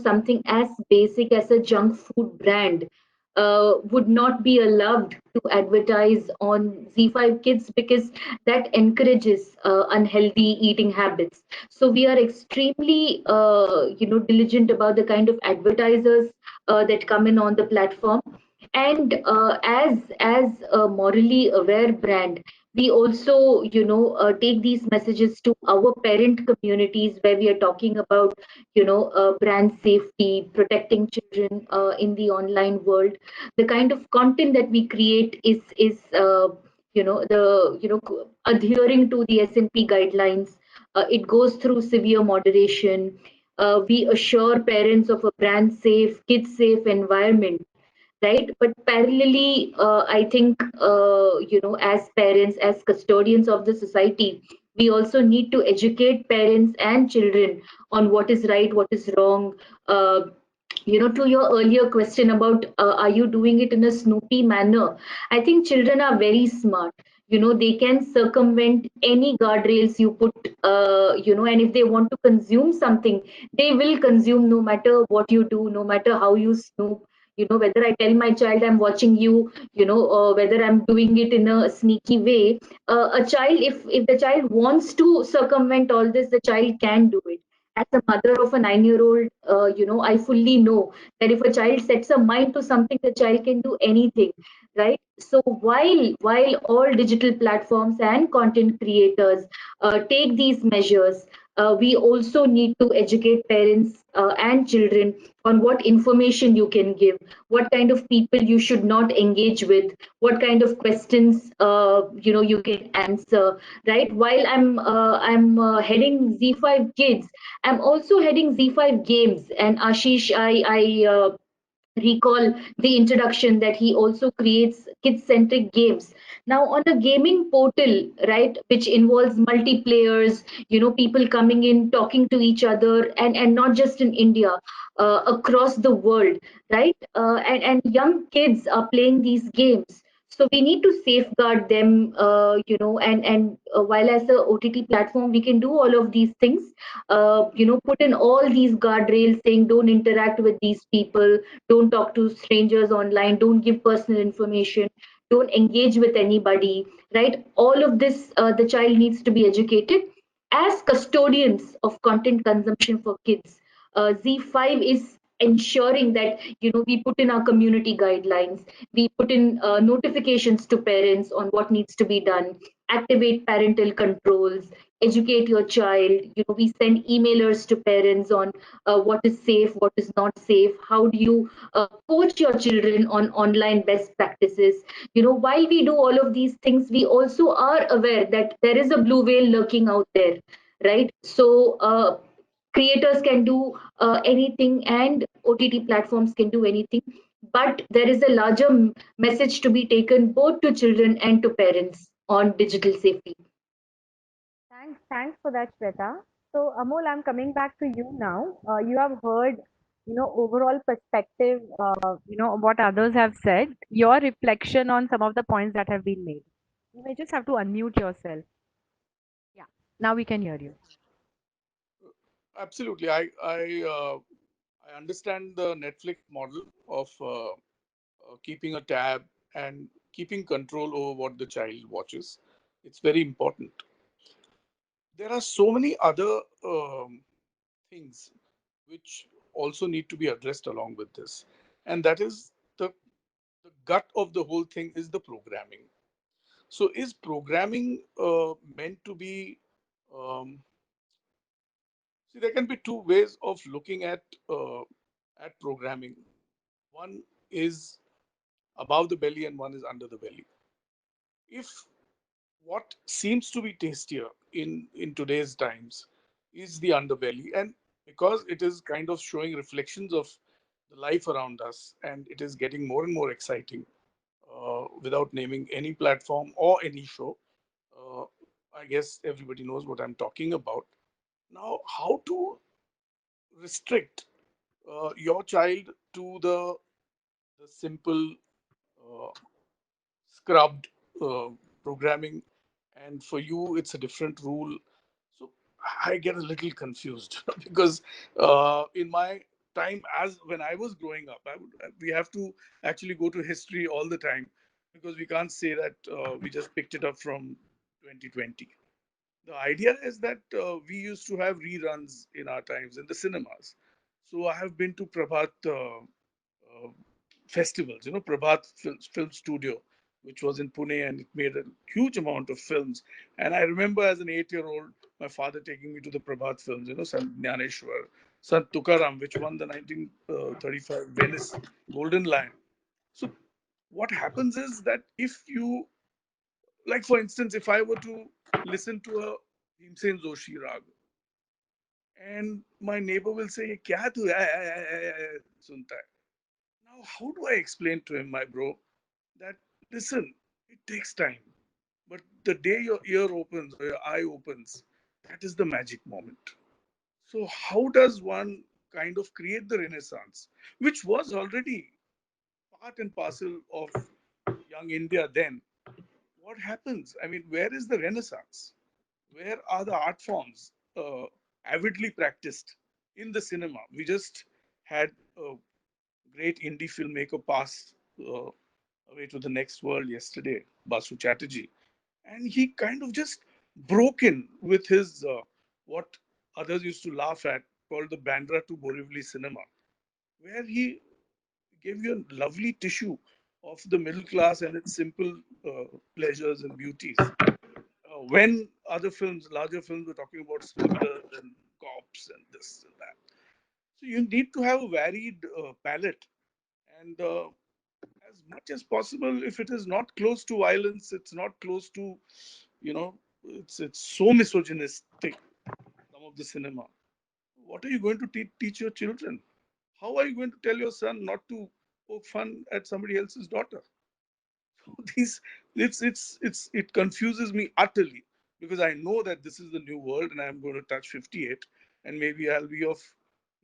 something as basic as a junk food brand would not be allowed to advertise on Z5 Kids because that encourages unhealthy eating habits. So we are extremely, diligent about the kind of advertisers that come in on the platform. And as a morally aware brand, we also take these messages to our parent communities where we are talking about brand safety, protecting children in the online world. The kind of content that we create is adhering to the S&P guidelines. It goes through severe moderation. We assure parents of a brand safe, kid safe environment, right? But parallelly, I think as parents, as custodians of the society, we also need to educate parents and children on what is right, what is wrong. uh, to your earlier question about are you doing it in a snoopy manner, I think children are very smart. They can circumvent any guardrails you put, and if they want to consume something, they will consume no matter what you do, no matter how you snoop. Whether I tell my child I'm watching you, or whether I'm doing it in a sneaky way, a child, if the child wants to circumvent all this, the child can do it. As a mother of a 9-year old, I fully know that if a child sets a mind to something, the child can do anything, right? So while all digital platforms and content creators take these measures, we also need to educate parents and children on what information you can give, what kind of people you should not engage with, what kind of questions you can answer, right? While I'm heading Z5 Kids, I'm also heading Z5 Games, and Ashish, I recall the introduction that he also creates kid-centric games. Now, on a gaming portal, right, which involves multiplayers, people coming in, talking to each other, and not just in India, across the world, right? And young kids are playing these games. So we need to safeguard them, and while as a OTT platform, we can do all of these things, put in all these guardrails saying don't interact with these people, don't talk to strangers online, don't give personal information, don't engage with anybody, right? All of this, the child needs to be educated as custodians of content consumption for kids. Z5 is ensuring that we put in our community guidelines, we put in notifications to parents on what needs to be done, activate parental controls, educate your child. We send emailers to parents on what is safe, what is not safe, how do you coach your children on online best practices. While we do all of these things, we also are aware that there is a blue whale lurking out there, right? So creators can do anything, and OTT platforms can do anything, but there is a larger message to be taken both to children and to parents on digital safety. Thanks for that, Shweta. So, Amol, I'm coming back to you now. You have heard, overall perspective, what others have said, your reflection on some of the points that have been made. You may just have to unmute yourself. Yeah, now we can hear you. Absolutely. I understand the Netflix model of keeping a tab and keeping control over what the child watches. It's very important. There are so many other things which also need to be addressed along with this, and that is the gut of the whole thing is the programming. So, is programming meant to be? Um, See, there can be two ways of looking at programming. One is above the belly, and one is under the belly. If what seems to be tastier in today's times is the underbelly, and because it is kind of showing reflections of the life around us, and it is getting more and more exciting, without naming any platform or any show. uh, I guess everybody knows what I'm talking about. Now, how to restrict your child to the simple uh, scrubbed uh, programming, and for you it's a different rule. So I get a little confused because in my time, as when I was growing up, we have to actually go to history all the time, because we can't say that we just picked it up from 2020. The idea is that we used to have reruns in our times in the cinemas. So I have been to Prabhat festivals, Prabhat Film Studio, which was in Pune, and it made a huge amount of films. And I remember as an 8-year-old, my father taking me to the Prabhat films, Sant Jnaneshwar, Sant Tukaram, which won the 1935 Venice Golden Lion. So what happens is that if you, like for instance, if I were to listen to a Bhimsen Joshi rag, and my neighbor will say, "Kya tu sunta hai?" Now, how do I explain to him, my bro, that listen, it takes time, but the day your ear opens or your eye opens, that is the magic moment. So, how does one kind of create the renaissance, which was already part and parcel of young India then? What happens? I mean, where is the renaissance? Where are the art forms avidly practiced in the cinema? We just had a great indie filmmaker pass away to the next world yesterday, Basu Chatterjee. And he kind of just broke in with his, what others used to laugh at, called the Bandra to Borivali cinema, where he gave you a lovely tissue of the middle class and its simple pleasures and beauties. When other films, larger films, were talking about smugglers and cops and this and that. So you need to have a varied palette, and as much as possible, if it is not close to violence, it's not close to, you know, it's so misogynistic. Some of the cinema. What are you going to teach your children? How are you going to tell your son not to poke fun at somebody else's daughter? These it confuses me utterly, because I know that this is the new world and I'm going to touch 58, and maybe I'll be of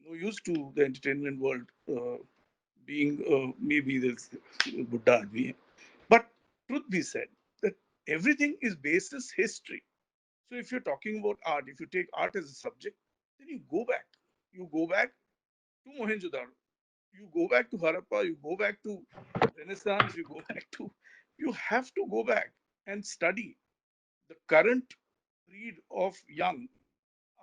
no use to the entertainment world, being maybe this Buddha admi. But truth be said, that everything is basis history. So if you're talking about art, if you take art as a subject, then you go back. You go back to Mohenjo-daro. You go back to Harappa. You go back to Renaissance. You go back to. You have to go back and study. The current breed of young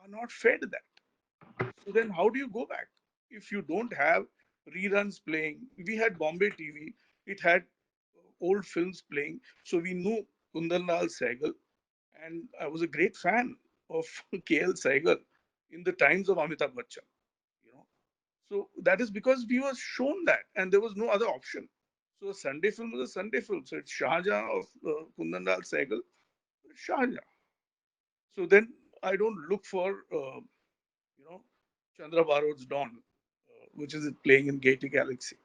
are not fed that. So then, how do you go back if you don't have reruns playing? We had Bombay TV. It had old films playing. So we knew Kundan Lal Sehgal, and I was a great fan of KL Sehgal in the times of Amitabh Bachchan. You know, so that is because we were shown that, and there was no other option. So a Sunday film was a Sunday film. So it's Shahjahan of Kundan Lal Sehgal, it's Shahjahan. So then I don't look for you know Chandra Barod's Dawn, which is playing in Gaiety Galaxy.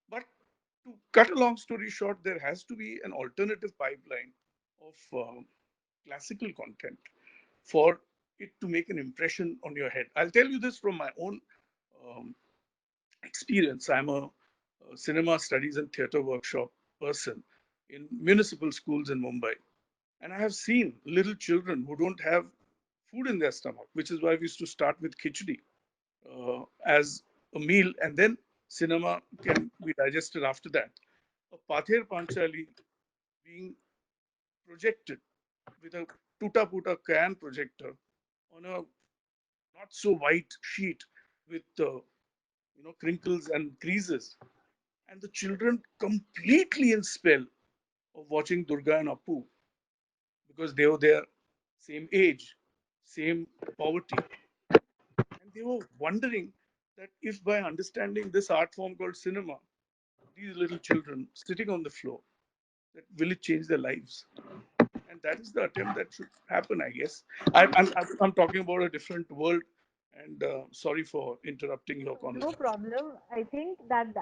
But to cut a long story short, there has to be an alternative pipeline of classical content for it to make an impression on your head. I'll tell you this from my own um, experience. I'm a cinema studies and theater workshop person in municipal schools in Mumbai. And I have seen little children who don't have food in their stomach, which is why we used to start with khichdi as a meal, and then cinema can be digested after that. A Pather Panchali being projected with a Tuta Puta Can projector on a not so white sheet with crinkles and creases, and the children completely in spell of watching Durga and Appu, because they were their same age, same poverty, and they were wondering that if by understanding this art form called cinema, these little children sitting on the floor, that will it change their lives? And that is the attempt that should happen, I guess. I'm talking about a different world, and sorry for interrupting your No conversation. problem. I think that's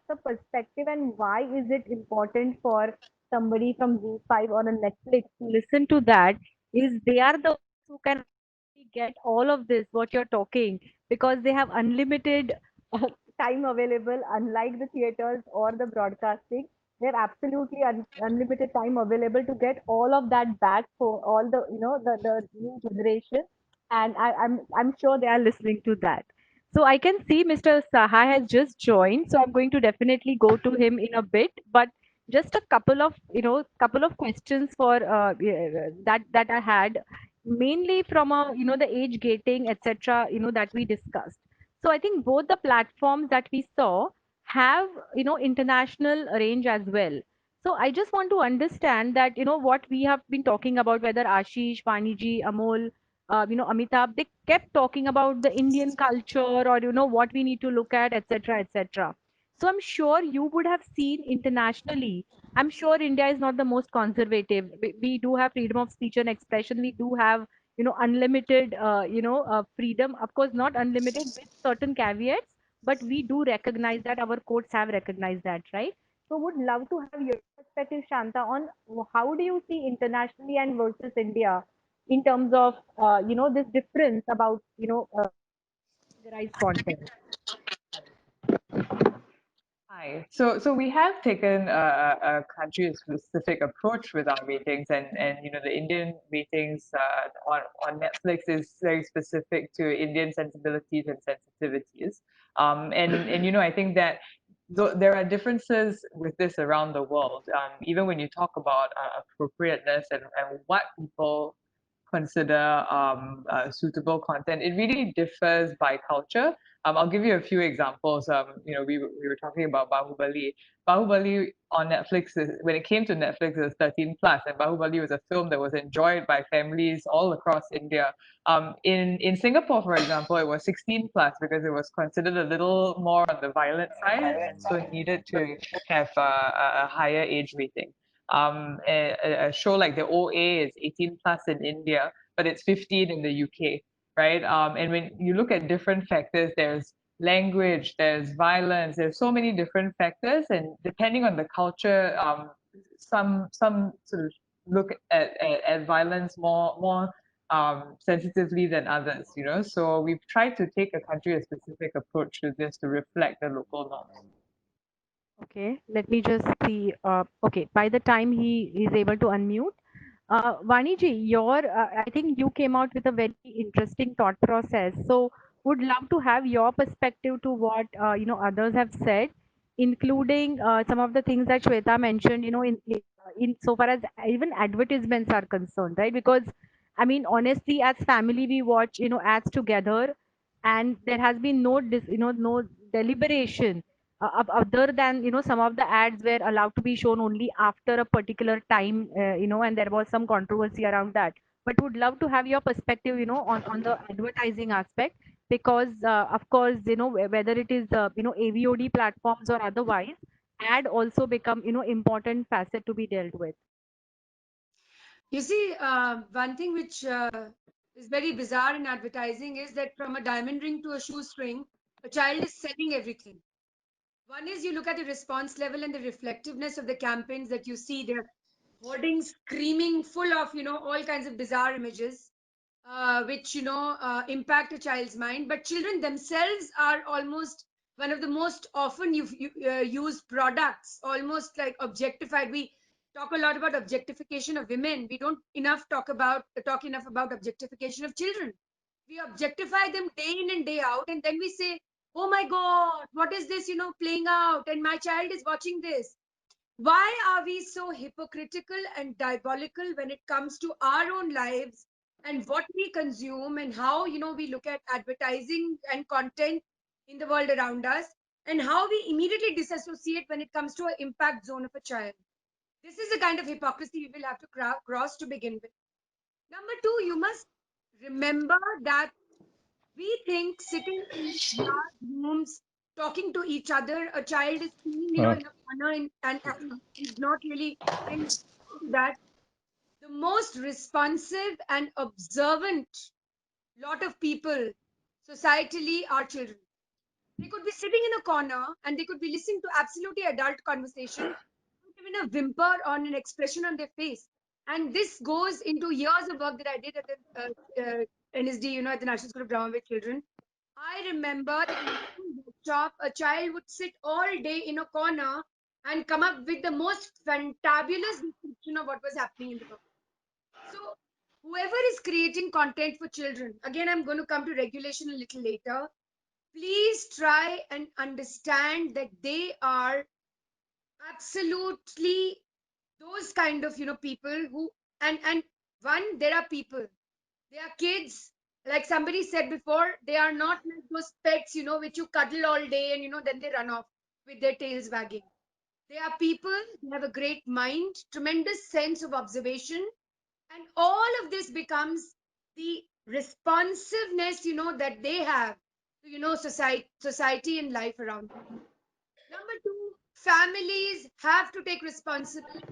the perspective, and why is it important for somebody from Z5 or a Netflix to listen to that? Is they are the ones who can actually get all of this what you're talking, because they have unlimited time available, unlike the theaters or the broadcasting. They have absolutely unlimited time available to get all of that back for all the the new generation, and I'm sure they are listening to that. So I can see Mr. Saha has just joined, so I'm going to definitely go to him in a bit. But just a couple of couple of questions for yeah, that I had, mainly from the age gating, etc. That we discussed. So I think both the platforms that we saw have international range as well. So I just want to understand that what we have been talking about, whether Ashish, Vaniji, Amol, Amitabh, they kept talking about the Indian culture, or what we need to look at, etc., etc. So I'm sure you would have seen internationally. I'm sure India is not the most conservative. We do have freedom of speech and expression. We do have unlimited freedom. Of course, not unlimited, with certain caveats, but we do recognize that, our courts have recognized that, right? So would love to have your perspective, Shanta, on how do you see internationally and versus India in terms of this difference about categorized content. Hi. So we have taken a country-specific approach with our ratings, and the Indian ratings on Netflix is very specific to Indian sensibilities and sensitivities. And I think that there are differences with this around the world. Even when you talk about appropriateness and what people consider suitable content, it really differs by culture. I'll give you a few examples. We were talking about Bahubali. Bahubali on Netflix, when it came to Netflix, it was 13 plus, and Bahubali was a film that was enjoyed by families all across India. In Singapore, for example, it was 16 plus because it was considered a little more on the violent side, and so it needed to have a higher age rating. A show like the OA is 18 plus in India, but it's 15 in the UK, right? And when you look at different factors, there's language, there's violence, there's so many different factors, and depending on the culture, some sort of look at violence more sensitively than others, So we've tried to take a country-specific approach to this to reflect the local norms. Okay, let me just see. Okay, by the time he is able to unmute, Vaniji, I think you came out with a very interesting thought process. So, would love to have your perspective to what others have said, including some of the things that Shweta mentioned. In so far as even advertisements are concerned, right? Because I mean, honestly, as family, we watch ads together, and there has been no deliberation other than some of the ads were allowed to be shown only after a particular time, and there was some controversy around that. But would love to have your perspective on the advertising aspect, because of course whether it is AVOD platforms or otherwise, ad also become important facet to be dealt with. You see, one thing which is very bizarre in advertising is that from a diamond ring to a shoestring, a child is selling everything. One is you look at the response level and the reflectiveness of the campaigns that you see. They're hoarding, screaming, full of all kinds of bizarre images, which impact a child's mind. But children themselves are almost one of the most often used products, almost like objectified. We talk a lot about objectification of women. We don't talk enough about objectification of children. We objectify them day in and day out, and then we say, oh my god, what is this playing out, and my child is watching this. Why are we so hypocritical and diabolical when it comes to our own lives and what we consume, and how we look at advertising and content in the world around us, and how we immediately disassociate when it comes to an impact zone of a child? This is the kind of hypocrisy we will have to cross to begin with. Number two, you must remember that we think sitting in large rooms talking to each other, a child is sitting, in a corner, and is not really paying attention to that. The most responsive and observant lot of people societally are children. They could be sitting in a corner and they could be listening to absolutely adult conversation, even a whimper or an expression on their face. And this goes into years of work that I did at the NSD, at the National School of Drama with Children. I remember that in one workshop, a child would sit all day in a corner and come up with the most fantabulous description of what was happening in the world. So, whoever is creating content for children, again, I'm going to come to regulation a little later. Please try and understand that they are absolutely those kind of people who and one, there are people, they are kids, like somebody said before, they are not like those pets which you cuddle all day and then they run off with their tails wagging. They are people, they have a great mind, tremendous sense of observation, and all of this becomes the responsiveness that they have to society and life around them. Number two, families have to take responsibility.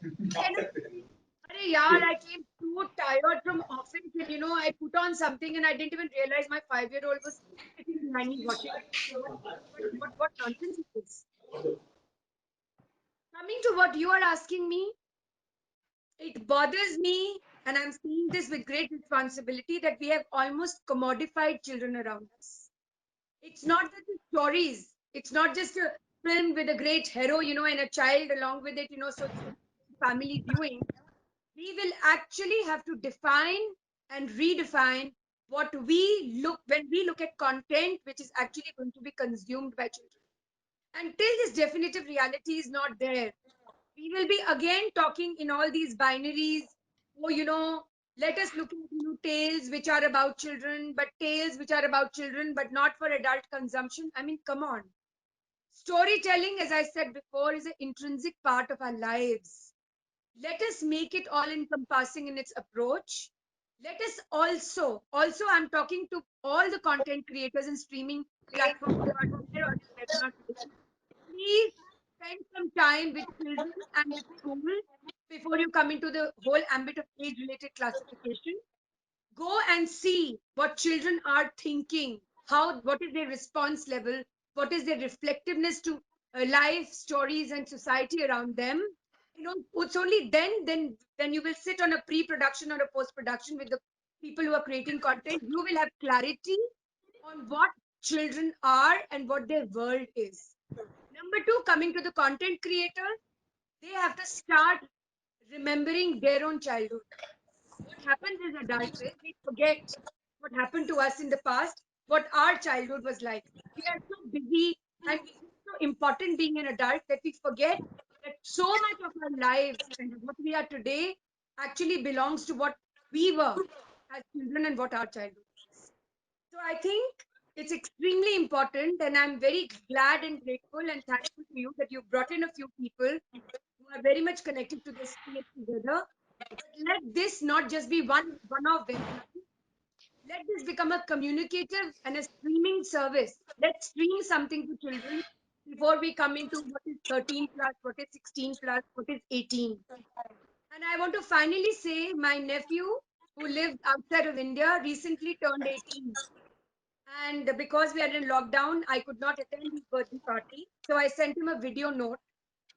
You cannot say, "Arey yaar, I came too tired from office and I put on something and I didn't even realize my 5-year-old was sitting behind me watching it." What nonsense is this? Coming to what you are asking me, it bothers me, and I'm seeing this with great responsibility, that we have almost commodified children around us. It's not just the stories, it's not just a film with a great hero, and a child along with it, so family viewing. We will actually have to define and redefine what we look when we look at content which is actually going to be consumed by children. Until this definitive reality is not there, we will be again talking in all these binaries. Oh, let us look at tales which are about children, but tales which are about children but not for adult consumption. I mean, come on. Storytelling, as I said before, is an intrinsic part of our lives. Let us make it all encompassing in its approach. Let us also I'm talking to all the content creators and streaming platforms who are there on the webinar today. Please spend some time with children and with school before you come into the whole ambit of age related classification. Go and see what children are thinking, what is their response level, what is their reflectiveness to life stories and society around them. It's only then you will sit on a pre-production or a post-production with the people who are creating content. You will have clarity on what children are and what their world is. Number two, coming to the content creator, they have to start remembering their own childhood. What happens as adults is we forget what happened to us in the past, what our childhood was like. We are so busy and so important being an adult that we forget that so much of our lives and what we are today actually belongs to what we were as children and what our childhood was. So I think it's extremely important, and I'm very glad and grateful and thankful to you that you brought in a few people who are very much connected to this space together. But let this not just be one-off webinar. Let this become a communicative and a streaming service. Let's stream something to children before we come into what is 13 plus, what is 16 plus, what is 18. And I want to finally say my nephew who lived outside of India recently turned 18. And because we are in lockdown, I could not attend his birthday party. So I sent him a video note.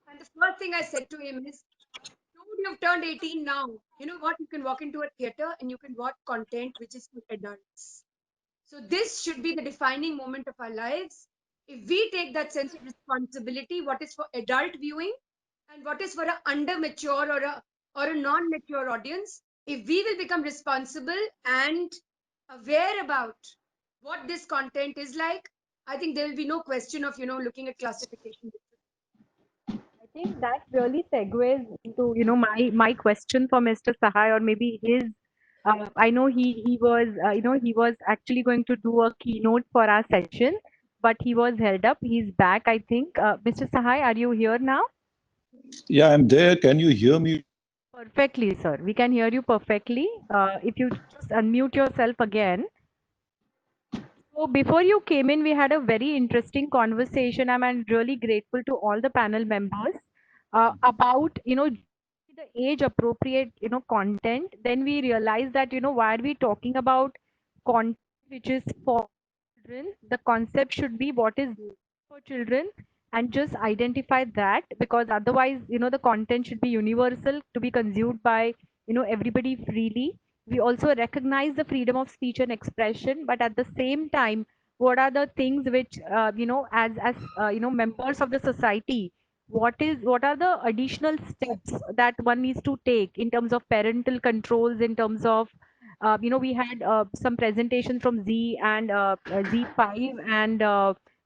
And the first thing I said to him is, dude, you've turned 18 now. You know what? You can walk into a theater and you can watch content which is for adults. So this should be the defining moment of our lives. If we take that sense of responsibility, what is for adult viewing and what is for an under mature or a non-mature audience, if we will become responsible and aware about what this content is like, I think there will be no question of looking at classification. I think that really segues into my question for Mr. Sahai, or maybe his. I know he was he was actually going to do a keynote for our session, but he was held up. He's back, I think. Mr. Sahai, are you here now? Yeah, I'm there. Can you hear me? Perfectly, sir. We can hear you perfectly. If you just unmute yourself again. So before you came in, we had a very interesting conversation. I'm really grateful to all the panel members about the age appropriate content. Then we realized that why are we talking about content which is for children? The concept should be what is for children, and just identify that, because otherwise the content should be universal to be consumed by everybody freely. We also recognize the freedom of speech and expression, but at the same time, what are the things which as members of the society, what are the additional steps that one needs to take in terms of parental controls, in terms of we had some presentation from Z and Z5 and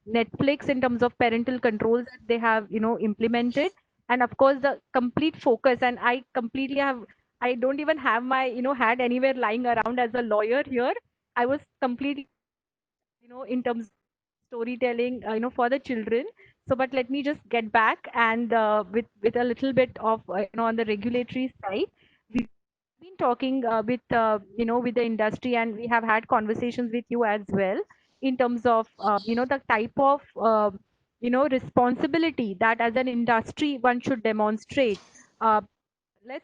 Netflix in terms of parental controls that they have implemented, and of course the complete focus. And I don't even have my hat anywhere lying around as a lawyer here. I was completely in terms of storytelling for the children. So but let me just get back, and with a little bit of on the regulatory side, we've been talking with with the industry, and we have had conversations with you as well in terms of the type of responsibility that as an industry one should demonstrate. uh,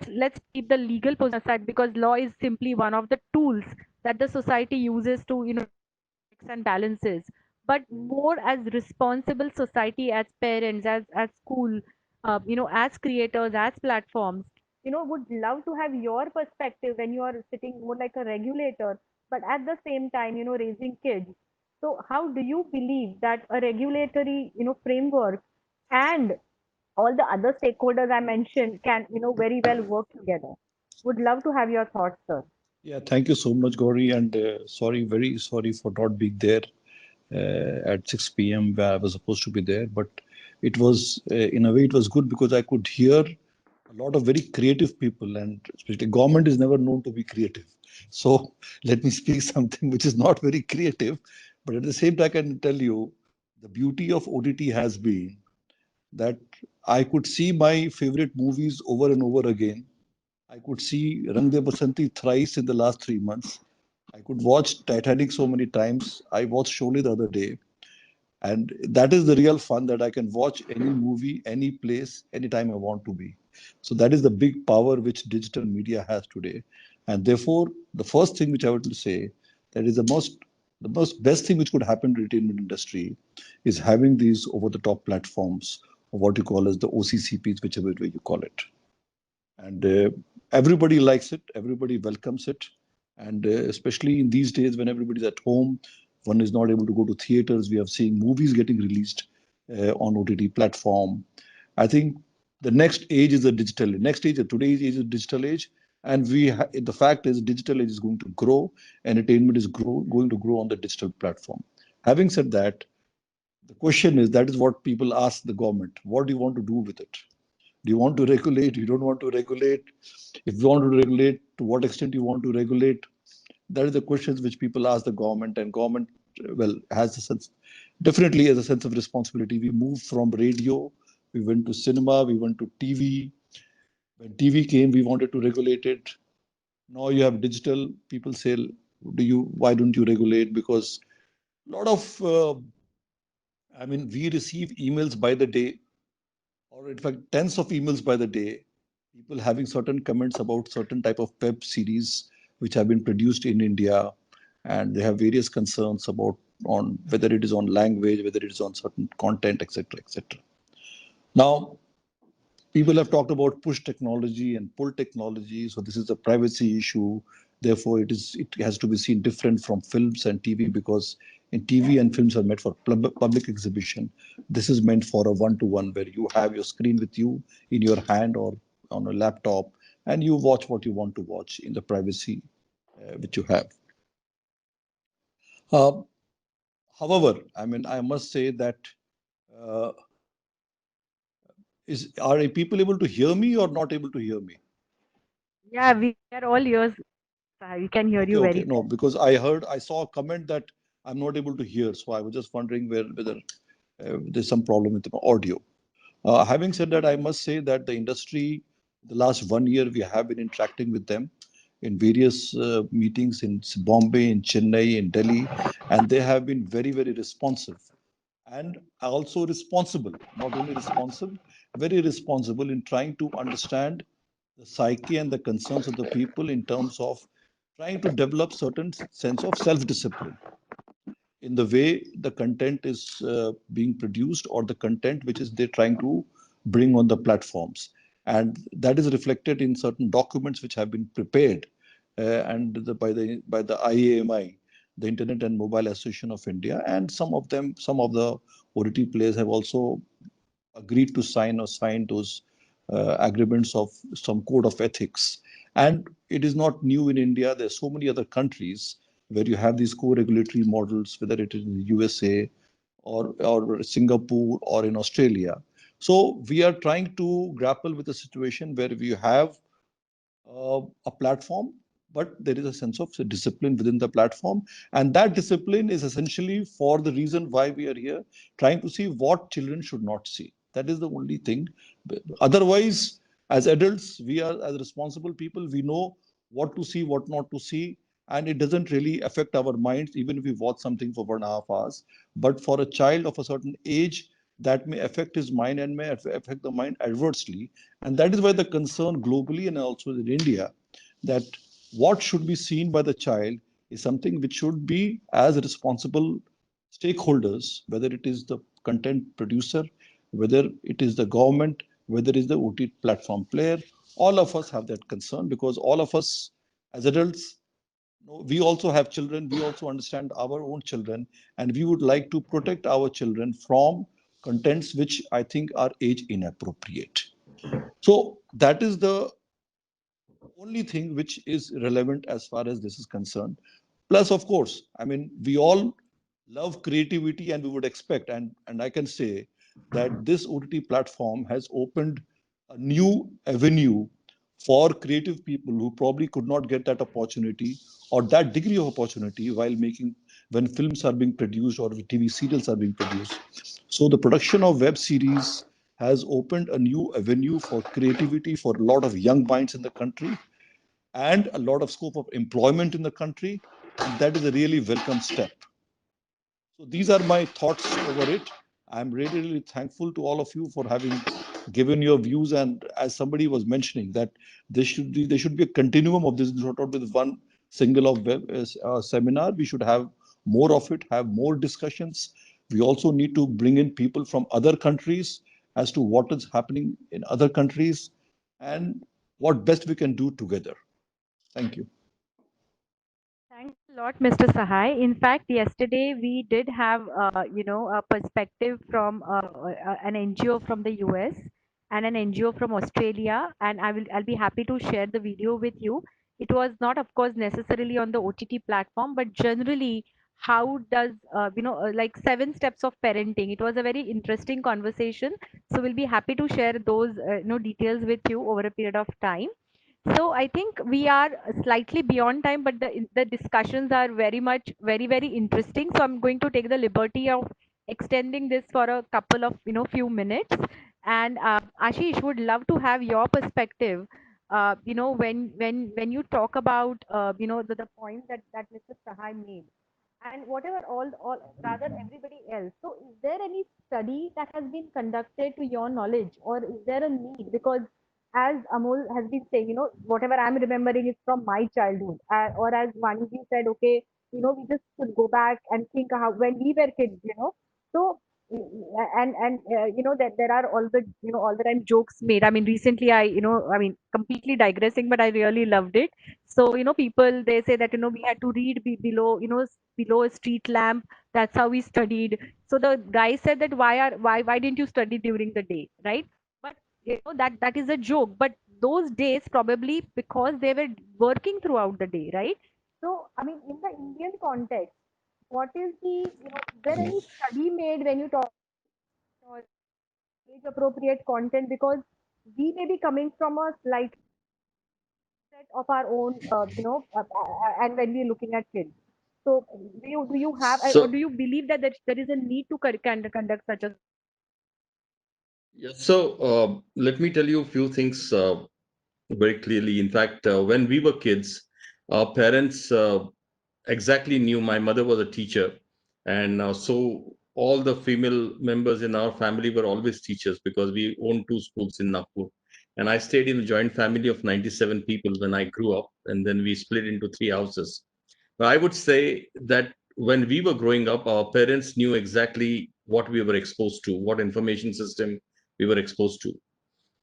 let's keep the legal position aside, because law is simply one of the tools that the society uses to checks and balances, but more as responsible society, as parents, as school, as creators, as platforms. Would love to have your perspective when you are sitting more like a regulator, but at the same time, raising kids. So how do you believe that a regulatory, framework and all the other stakeholders I mentioned can, very well work together? Would love to have your thoughts, sir. Yeah, thank you so much, Gauri, and sorry, very sorry for not being there at 6 p.m. where I was supposed to be there. But it was, in a way, it was good because I could hear a lot of very creative people, and especially government is never known to be creative. So let me speak something which is not very creative, but at the same time, I can tell you the beauty of OTT has been that I could see my favorite movies over and over again. I could see Rang De Basanti thrice in the last 3 months. I could watch Titanic so many times. I watched Sholay the other day. And that is the real fun, that I can watch any movie, any place, anytime I want to be. So that is the big power which digital media has today. And therefore, the first thing which I would say, that is the most best thing which could happen to the entertainment industry is having these over the top platforms, or what you call as the OCCPs, whichever way you call it. And everybody likes it, everybody welcomes it. And especially in these days when everybody's at home, one is not able to go to theaters, we are seeing movies getting released on OTT platform. I think the next age is the digital next age. Today's age is digital age, and the fact is digital age is going to grow. Entertainment is going to grow on the digital platform. Having said that, the question is, that is what people ask the government: what do you want to do with it? Do you want to regulate? You don't want to regulate? If you want to regulate, to what extent you want to regulate? That is the questions which people ask the government, and government, well, has a sense, definitely has a sense of responsibility. We moved from radio, we went to cinema, we went to TV. When TV came, we wanted to regulate it. Now you have digital. People say, why don't you regulate? Because a lot of, we receive emails by the day, or in fact tens of emails by the day, people having certain comments about certain type of web series which have been produced in India, and they have various concerns about on whether it is on language, whether it is on certain content, etc., etc. Now, people have talked about push technology and pull technology, so this is a privacy issue. Therefore, it has to be seen different from films and TV, because in TV and films are meant for public exhibition. This is meant for a one-to-one, where you have your screen with you in your hand or on a laptop, and you watch what you want to watch in the privacy which you have. Uh, However, I must say that uh, are people able to hear me or not able to hear me? Yeah, we are all ears. We can hear Okay, you okay. very No, well. because I saw a comment that I'm not able to hear. So I was just wondering whether there's some problem with the audio. Having said that, I must say that the industry, the last 1 year, we have been interacting with them in various meetings in Bombay, in Chennai, in Delhi, and they have been very, very responsive and also responsible. Not only responsive, very responsible in trying to understand the psyche and the concerns of the people in terms of trying to develop certain sense of self-discipline in the way the content is being produced, or the content which is they're trying to bring on the platforms. And that is reflected in certain documents which have been prepared by the IAMI, the Internet and Mobile Association of India, and some of the OTT players have also agreed to sign or signed those agreements of some code of ethics. And it is not new in India. There's so many other countries where you have these co-regulatory models, whether it is in the USA or Singapore or in Australia. So we are trying to grapple with a situation where we have a platform, but there is a sense of discipline within the platform. And that discipline is essentially for the reason why we are here, trying to see what children should not see. That is the only thing. Otherwise, as adults, we are, as responsible people, we know what to see, what not to see. And it doesn't really affect our minds, even if we watch something for 1.5 hours. But for a child of a certain age, that may affect his mind and may affect the mind adversely. And that is why the concern globally and also in India, that what should be seen by the child is something which should be, as responsible stakeholders, whether it is the content producer, whether it is the government, whether it is the OT platform player, all of us have that concern, because all of us as adults, we also have children, we also understand our own children, and we would like to protect our children from contents which I think are age inappropriate. So that is the only thing which is relevant as far as this is concerned. Plus, of course, I mean, we all love creativity, and we would expect, and I can say that this OTT platform has opened a new avenue for creative people who probably could not get that opportunity or that degree of opportunity while making, when films are being produced or TV serials are being produced. So the production of web series has opened a new avenue for creativity for a lot of young minds in the country, and a lot of scope of employment in the country. And that is a really welcome step. So these are my thoughts over it. I'm really, really thankful to all of you for having given your views. And as somebody was mentioning, that there should be a continuum of this, not with one single of web seminar. We should have more of it, have more discussions. We also need to bring in people from other countries as to what is happening in other countries and what best we can do together. Thank you. Thanks a lot, Mr. Sahai. In fact, yesterday we did have, a perspective from an NGO from the US and an NGO from Australia, and I'll be happy to share the video with you. It was not, of course, necessarily on the OTT platform, but generally, how does like 7 steps of parenting? It was a very interesting conversation, so we'll be happy to share those details with you over a period of time. So I think we are slightly beyond time, but the discussions are very much very interesting. So I'm going to take the liberty of extending this for a couple of few minutes. And Ashish, would love to have your perspective. When you talk about the point that Mr. Sahai made, and whatever all rather everybody else. So is there any study that has been conducted to your knowledge, or is there a need? Because as Amol has been saying, whatever I'm remembering is from my childhood. Or as Vaniji said, okay, we just should go back and think how when we were kids. So and that there are all the all the time jokes made. I mean, recently I mean, completely digressing, but I really loved it. So people, they say that we had to read below below a street lamp. That's how we studied. So the guy said that why didn't you study during the day, right? But that is a joke, but those days probably because they were working throughout the day, right? So I mean, in the Indian context, what is the is there any study made when you talk or age appropriate content? Because we may be coming from a slight set of our own and when we're looking at kids. So do you have or So do you believe that there is a need to conduct such a yeah, so let me tell you a few things very clearly. In fact, when we were kids, our parents exactly knew. My mother was a teacher, and so all the female members in our family were always teachers because we owned two schools in Nagpur. And I stayed in a joint family of 97 people when I grew up, and then we split into three houses. But I would say that when we were growing up, our parents knew exactly what we were exposed to, what information system we were exposed to.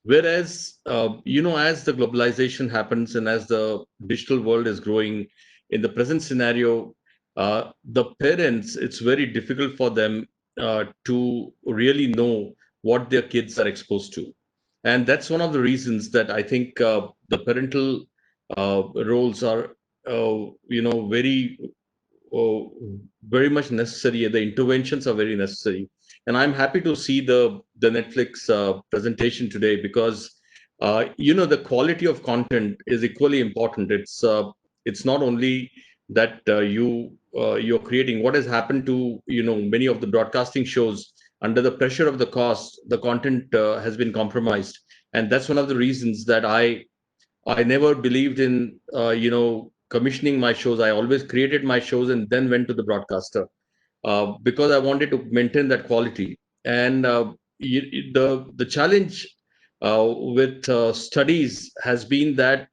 Whereas, as the globalization happens and as the digital world is growing, in the present scenario, the parents, it's very difficult for them to really know what their kids are exposed to. And that's one of the reasons that I think the parental roles are, very uh, very much necessary. The interventions are very necessary, and I'm happy to see the Netflix presentation today, because the quality of content is equally important. It's not only that you're creating. What has happened to many of the broadcasting shows, under the pressure of the cost, the content has been compromised, and that's one of the reasons that I never believed in commissioning my shows. I always created my shows and then went to the broadcaster, because I wanted to maintain that quality. And the challenge with studies has been that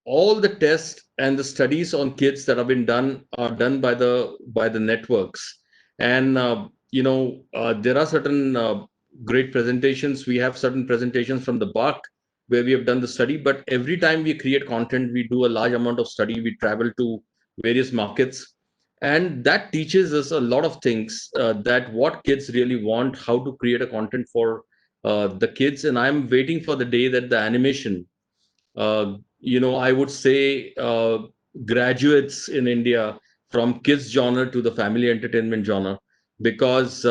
all the tests and the studies on kids that have been done are done by the networks. And there are certain great presentations. We have certain presentations from the BARC where we have done the study, but every time we create content, we do a large amount of study. We travel to various markets, and that teaches us a lot of things, that what kids really want, how to create a content for the kids. And I'm waiting for the day that the animation, I would say, graduates in India from kids genre to the family entertainment genre, because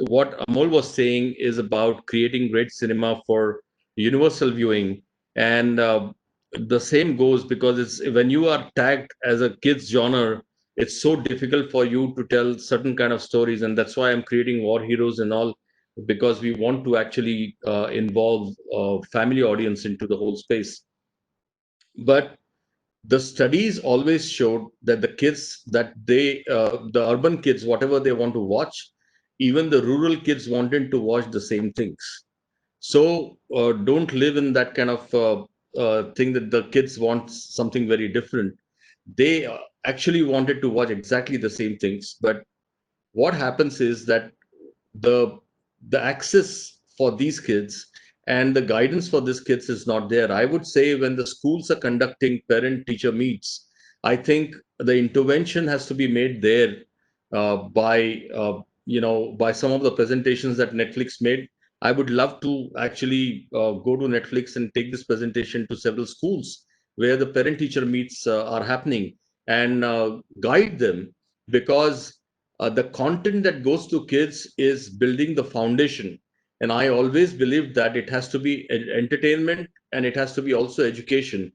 what Amol was saying is about creating great cinema for universal viewing. And the same goes, because it's when you are tagged as a kids genre, it's so difficult for you to tell certain kind of stories. And that's why I'm creating war heroes and all, because we want to actually involve family audience into the whole space. But the studies always showed that the kids, the urban kids, whatever they want to watch, even the rural kids wanted to watch the same things. So don't live in that kind of thing that the kids want something very different. They actually wanted to watch exactly the same things. But what happens is that the the access for these kids and the guidance for these kids is not there. I would say when the schools are conducting parent teacher meets, I think the intervention has to be made there, by some of the presentations that Netflix made. I would love to actually go to Netflix and take this presentation to several schools where the parent teacher meets are happening, and guide them, because the content that goes to kids is building the foundation. And I always believe that it has to be entertainment, and it has to be also education.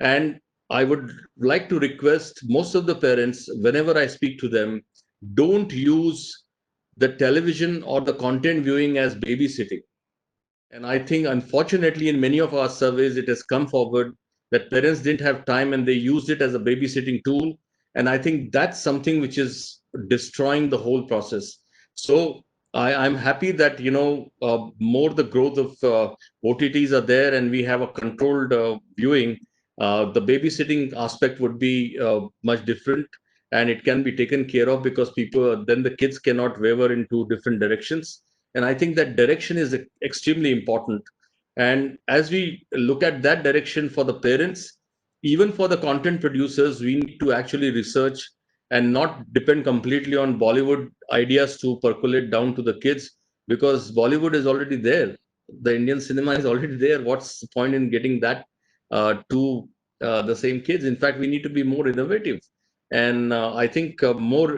And I would like to request most of the parents, whenever I speak to them, don't use the television or the content viewing as babysitting. And I think, unfortunately, in many of our surveys, it has come forward that parents didn't have time and they used it as a babysitting tool. And I think that's something which is destroying the whole process. So I'm happy that, more the growth of OTTs are there and we have a controlled viewing. The babysitting aspect would be much different, and it can be taken care of, because people, then the kids cannot waver into different directions. And I think that direction is extremely important. And as we look at that direction for the parents, even for the content producers, we need to actually research and not depend completely on Bollywood ideas to percolate down to the kids, because Bollywood is already there. The Indian cinema is already there. What's the point in getting that to the same kids? In fact, we need to be more innovative. And I think more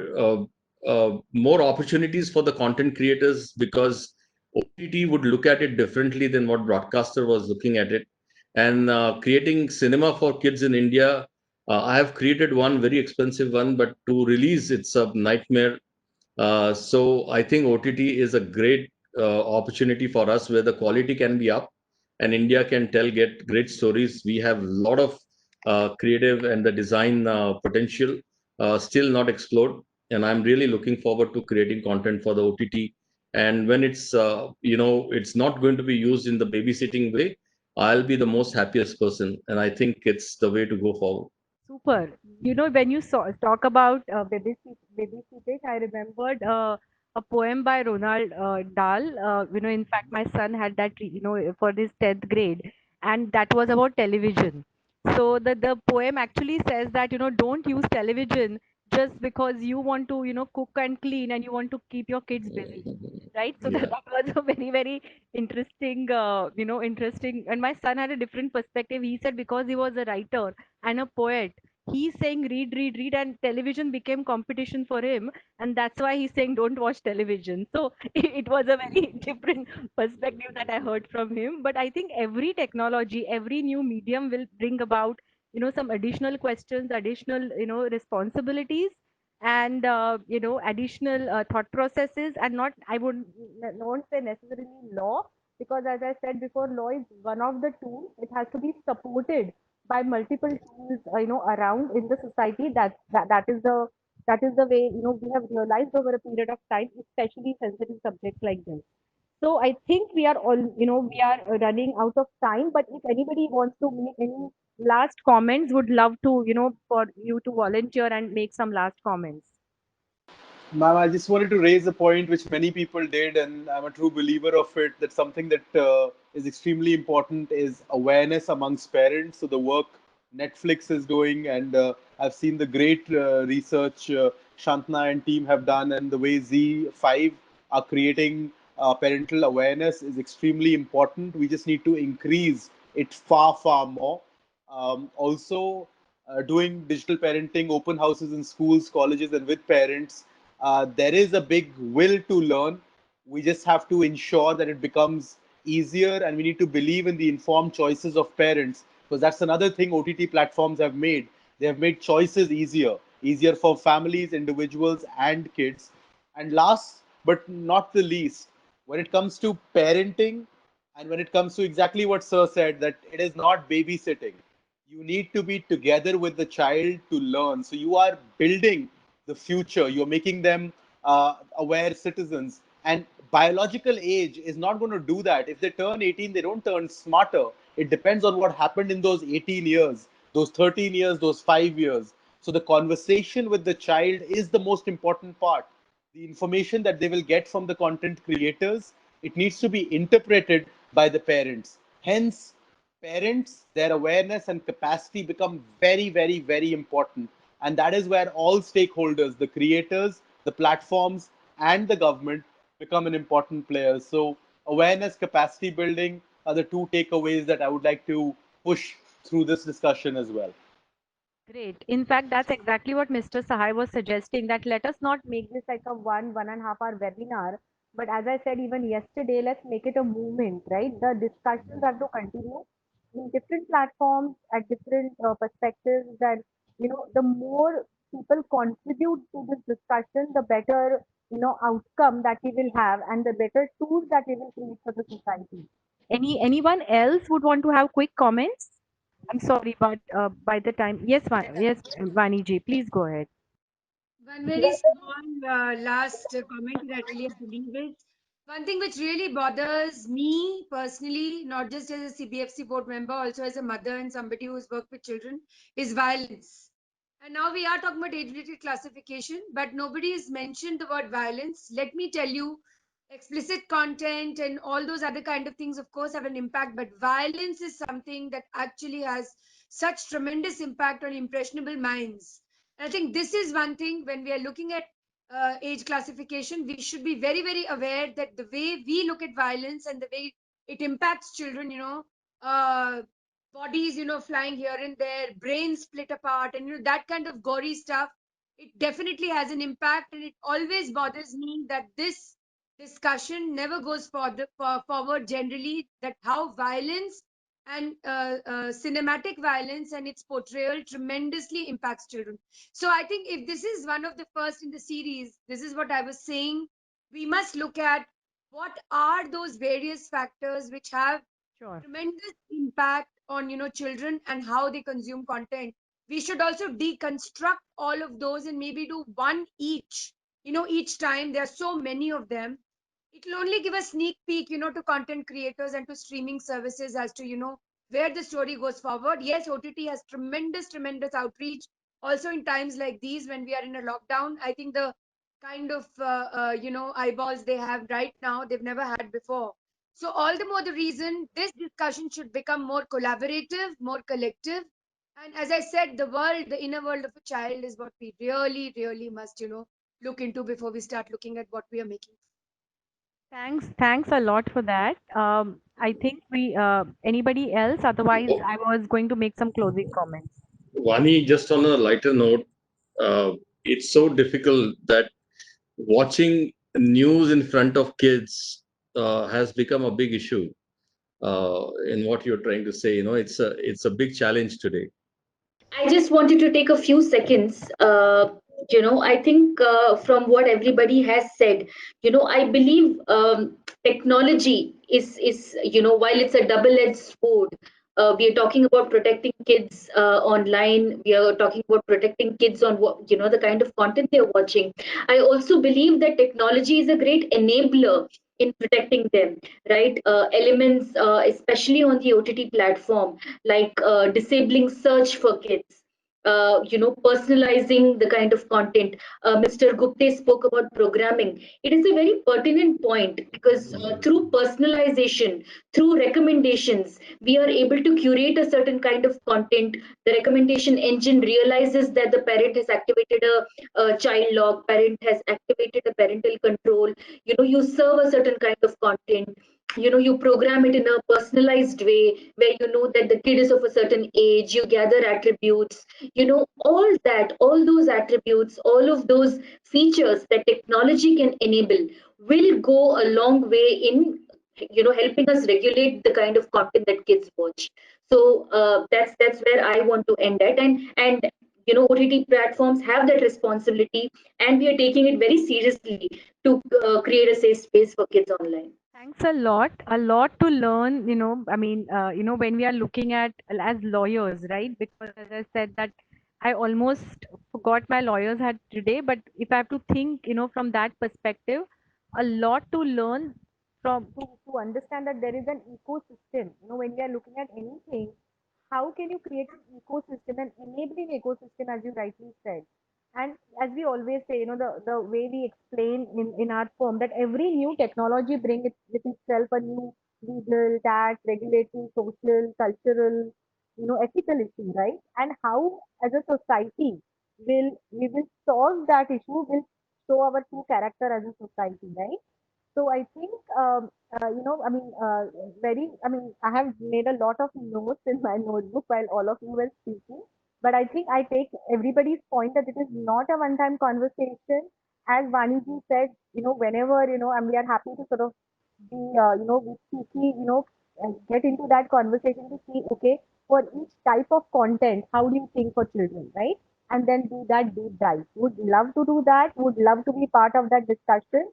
opportunities for the content creators, because OTT would look at it differently than what broadcaster was looking at it. And creating cinema for kids in India, I have created one very expensive one, but to release it's a nightmare. So I think OTT is a great opportunity for us, where the quality can be up and India can get great stories. We have a lot of creative and the design potential still not explored. And I'm really looking forward to creating content for the OTT. And when it's not going to be used in the babysitting way, I'll be the most happiest person. And I think it's the way to go forward. Super. When you talk about babysitting, I remembered a poem by Ronald Dahl. In fact, my son had that, for his 10th grade, and that was about television. So the poem actually says that, don't use television just because you want to, cook and clean and you want to keep your kids busy, right? So that, Yeah. that was a very, very interesting, interesting. And my son had a different perspective. He said because he was a writer and a poet, he's saying read, read, read, and television became competition for him. And that's why he's saying don't watch television. So it was a very different perspective that I heard from him. But I think every technology, every new medium will bring about, some additional questions, additional, responsibilities, and additional thought processes, and not, I would not say necessarily law, because as I said before, law is one of the tools. It has to be supported by multiple tools, around in the society. That is the way, we have realized over a period of time, especially sensitive subjects like this. So I think we are all, we are running out of time, but if anybody wants to make any last comments, would love to, for you to volunteer and make some last comments. Ma'am, I just wanted to raise a point which many people did, and I'm a true believer of it. That something that is extremely important is awareness amongst parents. So the work Netflix is doing, and I've seen the great research Shantna and team have done, and the way Z5 are creating parental awareness is extremely important. We just need to increase it far, far more. Also, doing digital parenting, open houses in schools, colleges, and with parents. There is a big will to learn. We just have to ensure that it becomes easier, and we need to believe in the informed choices of parents, because that's another thing OTT platforms have made. They have made choices easier for families, individuals, and kids. And last but not the least, when it comes to parenting, and when it comes to exactly what Sir said, that it is not babysitting. You need to be together with the child to learn. So you are building the future. You're making them aware citizens. And biological age is not going to do that. If they turn 18, they don't turn smarter. It depends on what happened in those 18 years, those 13 years, those 5 years. So the conversation with the child is the most important part. The information that they will get from the content creators, it needs to be interpreted by the parents. Hence, parents, their awareness and capacity become very, very, very important. And that is where all stakeholders, the creators, the platforms, and the government become an important player. So, awareness, capacity building are the two takeaways that I would like to push through this discussion as well. Great. In fact, that's exactly what Mr. Sahai was suggesting, that let us not make this like a 1.5 hour webinar. But as I said even yesterday, let's make it a movement, right? The discussions have to continue in different platforms at different perspectives. And, the more people contribute to this discussion, the better, outcome that we will have, and the better tools that we will create for the society. Anyone else would want to have quick comments? I'm sorry, but by the time, yes, yes, Vani ji, please go ahead. One very small last comment that I really believe is one thing which really bothers me personally, not just as a CBFC board member, also as a mother and somebody who's worked with children, is violence. And now we are talking about age-related classification, but nobody has mentioned the word violence. Let me tell you, explicit content and all those other kind of things, of course, have an impact, but violence is something that actually has such tremendous impact on impressionable minds. I think this is one thing when we are looking at age classification, we should be very, very aware that the way we look at violence and the way it impacts children, bodies, flying here and there, brains split apart, and that kind of gory stuff, it definitely has an impact. And it always bothers me that this discussion never goes forward generally, that how violence and cinematic violence and its portrayal tremendously impacts children. So I think if this is one of the first in the series, this is what I was saying. We must look at what are those various factors which have Sure. tremendous impact on children and how they consume content. We should also deconstruct all of those and maybe do one each, each time. There are so many of them. It will only give a sneak peek, to content creators and to streaming services as to where the story goes forward. Yes, OTT has tremendous outreach also in times like these when we are in a lockdown. I think the kind of eyeballs they have right now, they've never had before. So all the more the reason this discussion should become more collaborative, more collective, And as I said, the world, the inner world of a child is what we really, really must, look into before we start looking at what we are making. Thanks a lot for that. I think we anybody else? Otherwise, Oh, I was going to make some closing comments. Vani, just on a lighter note, uh, it's so difficult that watching news in front of kids has become a big issue in what you're trying to say. It's a big challenge today. I just wanted to take a few seconds. I think from what everybody has said, I believe technology is while it's a double-edged sword. We are talking about protecting kids online. We are talking about protecting kids on what the kind of content they're watching. I also believe that technology is a great enabler in protecting them, right? Elements, especially on the OTT platform, like disabling search for kids, personalizing the kind of content. Mr. Gupte spoke about programming. It is a very pertinent point because through personalization, through recommendations, we are able to curate a certain kind of content. The recommendation engine realizes that the parent has activated a child lock, parent has activated a parental control. You serve a certain kind of content. You program it in a personalized way where you know that the kid is of a certain age. You gather attributes, all those attributes, all of those features that technology can enable will go a long way in helping us regulate the kind of content that kids watch. So that's where I want to end at. And OTT platforms have that responsibility, and we are taking it very seriously to create a safe space for kids online. Thanks a lot. A lot to learn, when we are looking at as lawyers, right? Because as I said that I almost forgot my lawyer's hat today, but if I have to think, from that perspective, a lot to learn to understand that there is an ecosystem. When we are looking at anything, how can you create an ecosystem, an enabling ecosystem, as you rightly said? And as we always say, the way we explain in our firm that every new technology brings it with itself a new legal, tax, regulatory, social, cultural, ethical issue, right? And how, as a society, we will solve that issue, will show our true character as a society, right? So I think, I have made a lot of notes in my notebook while all of you were speaking. But I think I take everybody's point that it is not a one-time conversation. As Vaniji said, whenever, and we are happy to sort of be, with Kiki, get into that conversation to see, okay, for each type of content, how do you think for children, right? And then do that deep dive. Would love to do that. Would love to be part of that discussion.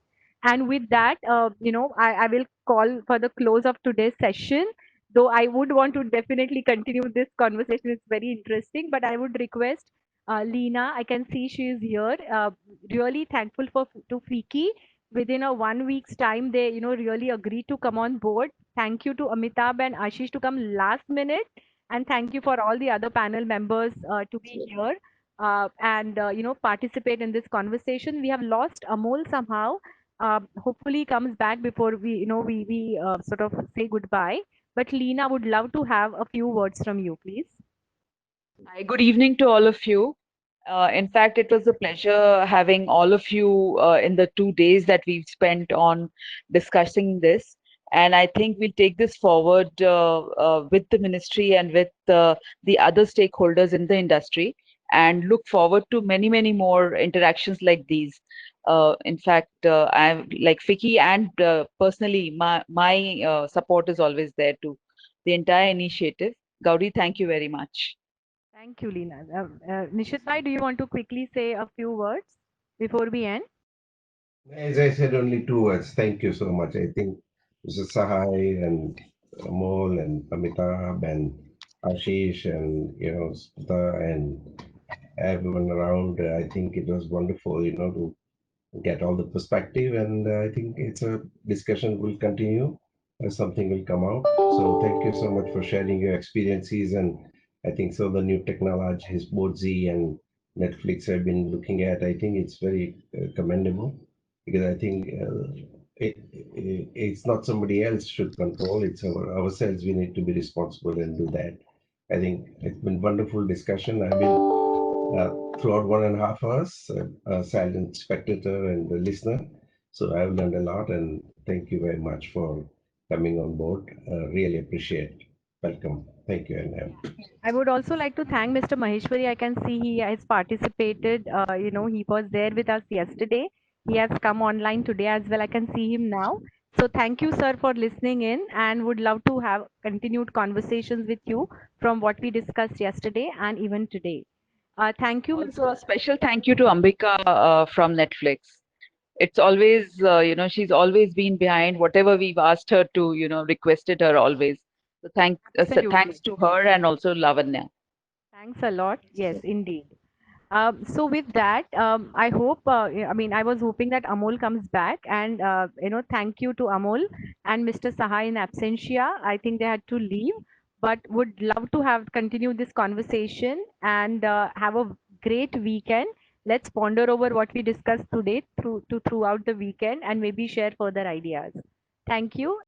And with that, I will call for the close of today's session. Though I would want to definitely continue this conversation. It's very interesting, but I would request Leena. I can see she is here. Really thankful to FICCI. Within a 1 week's time, they really agreed to come on board. Thank you to Amitabh and Ashish to come last minute, and thank you for all the other panel members to be here and participate in this conversation. We have lost Amol somehow. Hopefully comes back before we sort of say goodbye. But Leena would love to have a few words from you, please. Hi, good evening to all of you. In fact, it was a pleasure having all of you in the 2 days that we've spent on discussing this. And I think we'll take this forward with the ministry and with the other stakeholders in the industry and look forward to many, many more interactions like these. In fact, I'm like FICCI and personally, my support is always there to the entire initiative. Gauri, thank you very much. Thank you, Leena. Nishith bhai, do you want to quickly say a few words before we end? As I said, only two words. Thank you so much. I think Mr. Sahai and Amol and Amitabh and Ashish and Smita and everyone around. I think it was wonderful, to get all the perspective, and I think it's a discussion will continue. Something will come out. So thank you so much for sharing your experiences, and I think so the new technologies both Z and Netflix have been looking at. I think it's very commendable because I think it's not somebody else should control. It's ourselves. We need to be responsible and do that. I think it's been wonderful discussion. I've been throughout 1.5 hours, a silent spectator and a listener. So I've learned a lot, and thank you very much for coming on board. Really appreciate. Welcome. Thank you, and I would also like to thank Mr. Maheshwari. I can see he has participated. He was there with us yesterday. He has come online today as well. I can see him now. So thank you, sir, for listening in, and would love to have continued conversations with you from what we discussed yesterday and even today. Thank you, Also, a special thank you to Ambika from Netflix. It's always, she's always been behind whatever we've asked her to, requested her always. So Absolutely. thanks to her and also Lavanya. Thanks a lot. Yes, indeed. So with that, I hope, I was hoping that Amol comes back, and, thank you to Amol and Mr. Saha in absentia. I think they had to leave, but would love to have continued this conversation and have a great weekend. Let's ponder over what we discussed today throughout the weekend and maybe share further ideas. Thank you.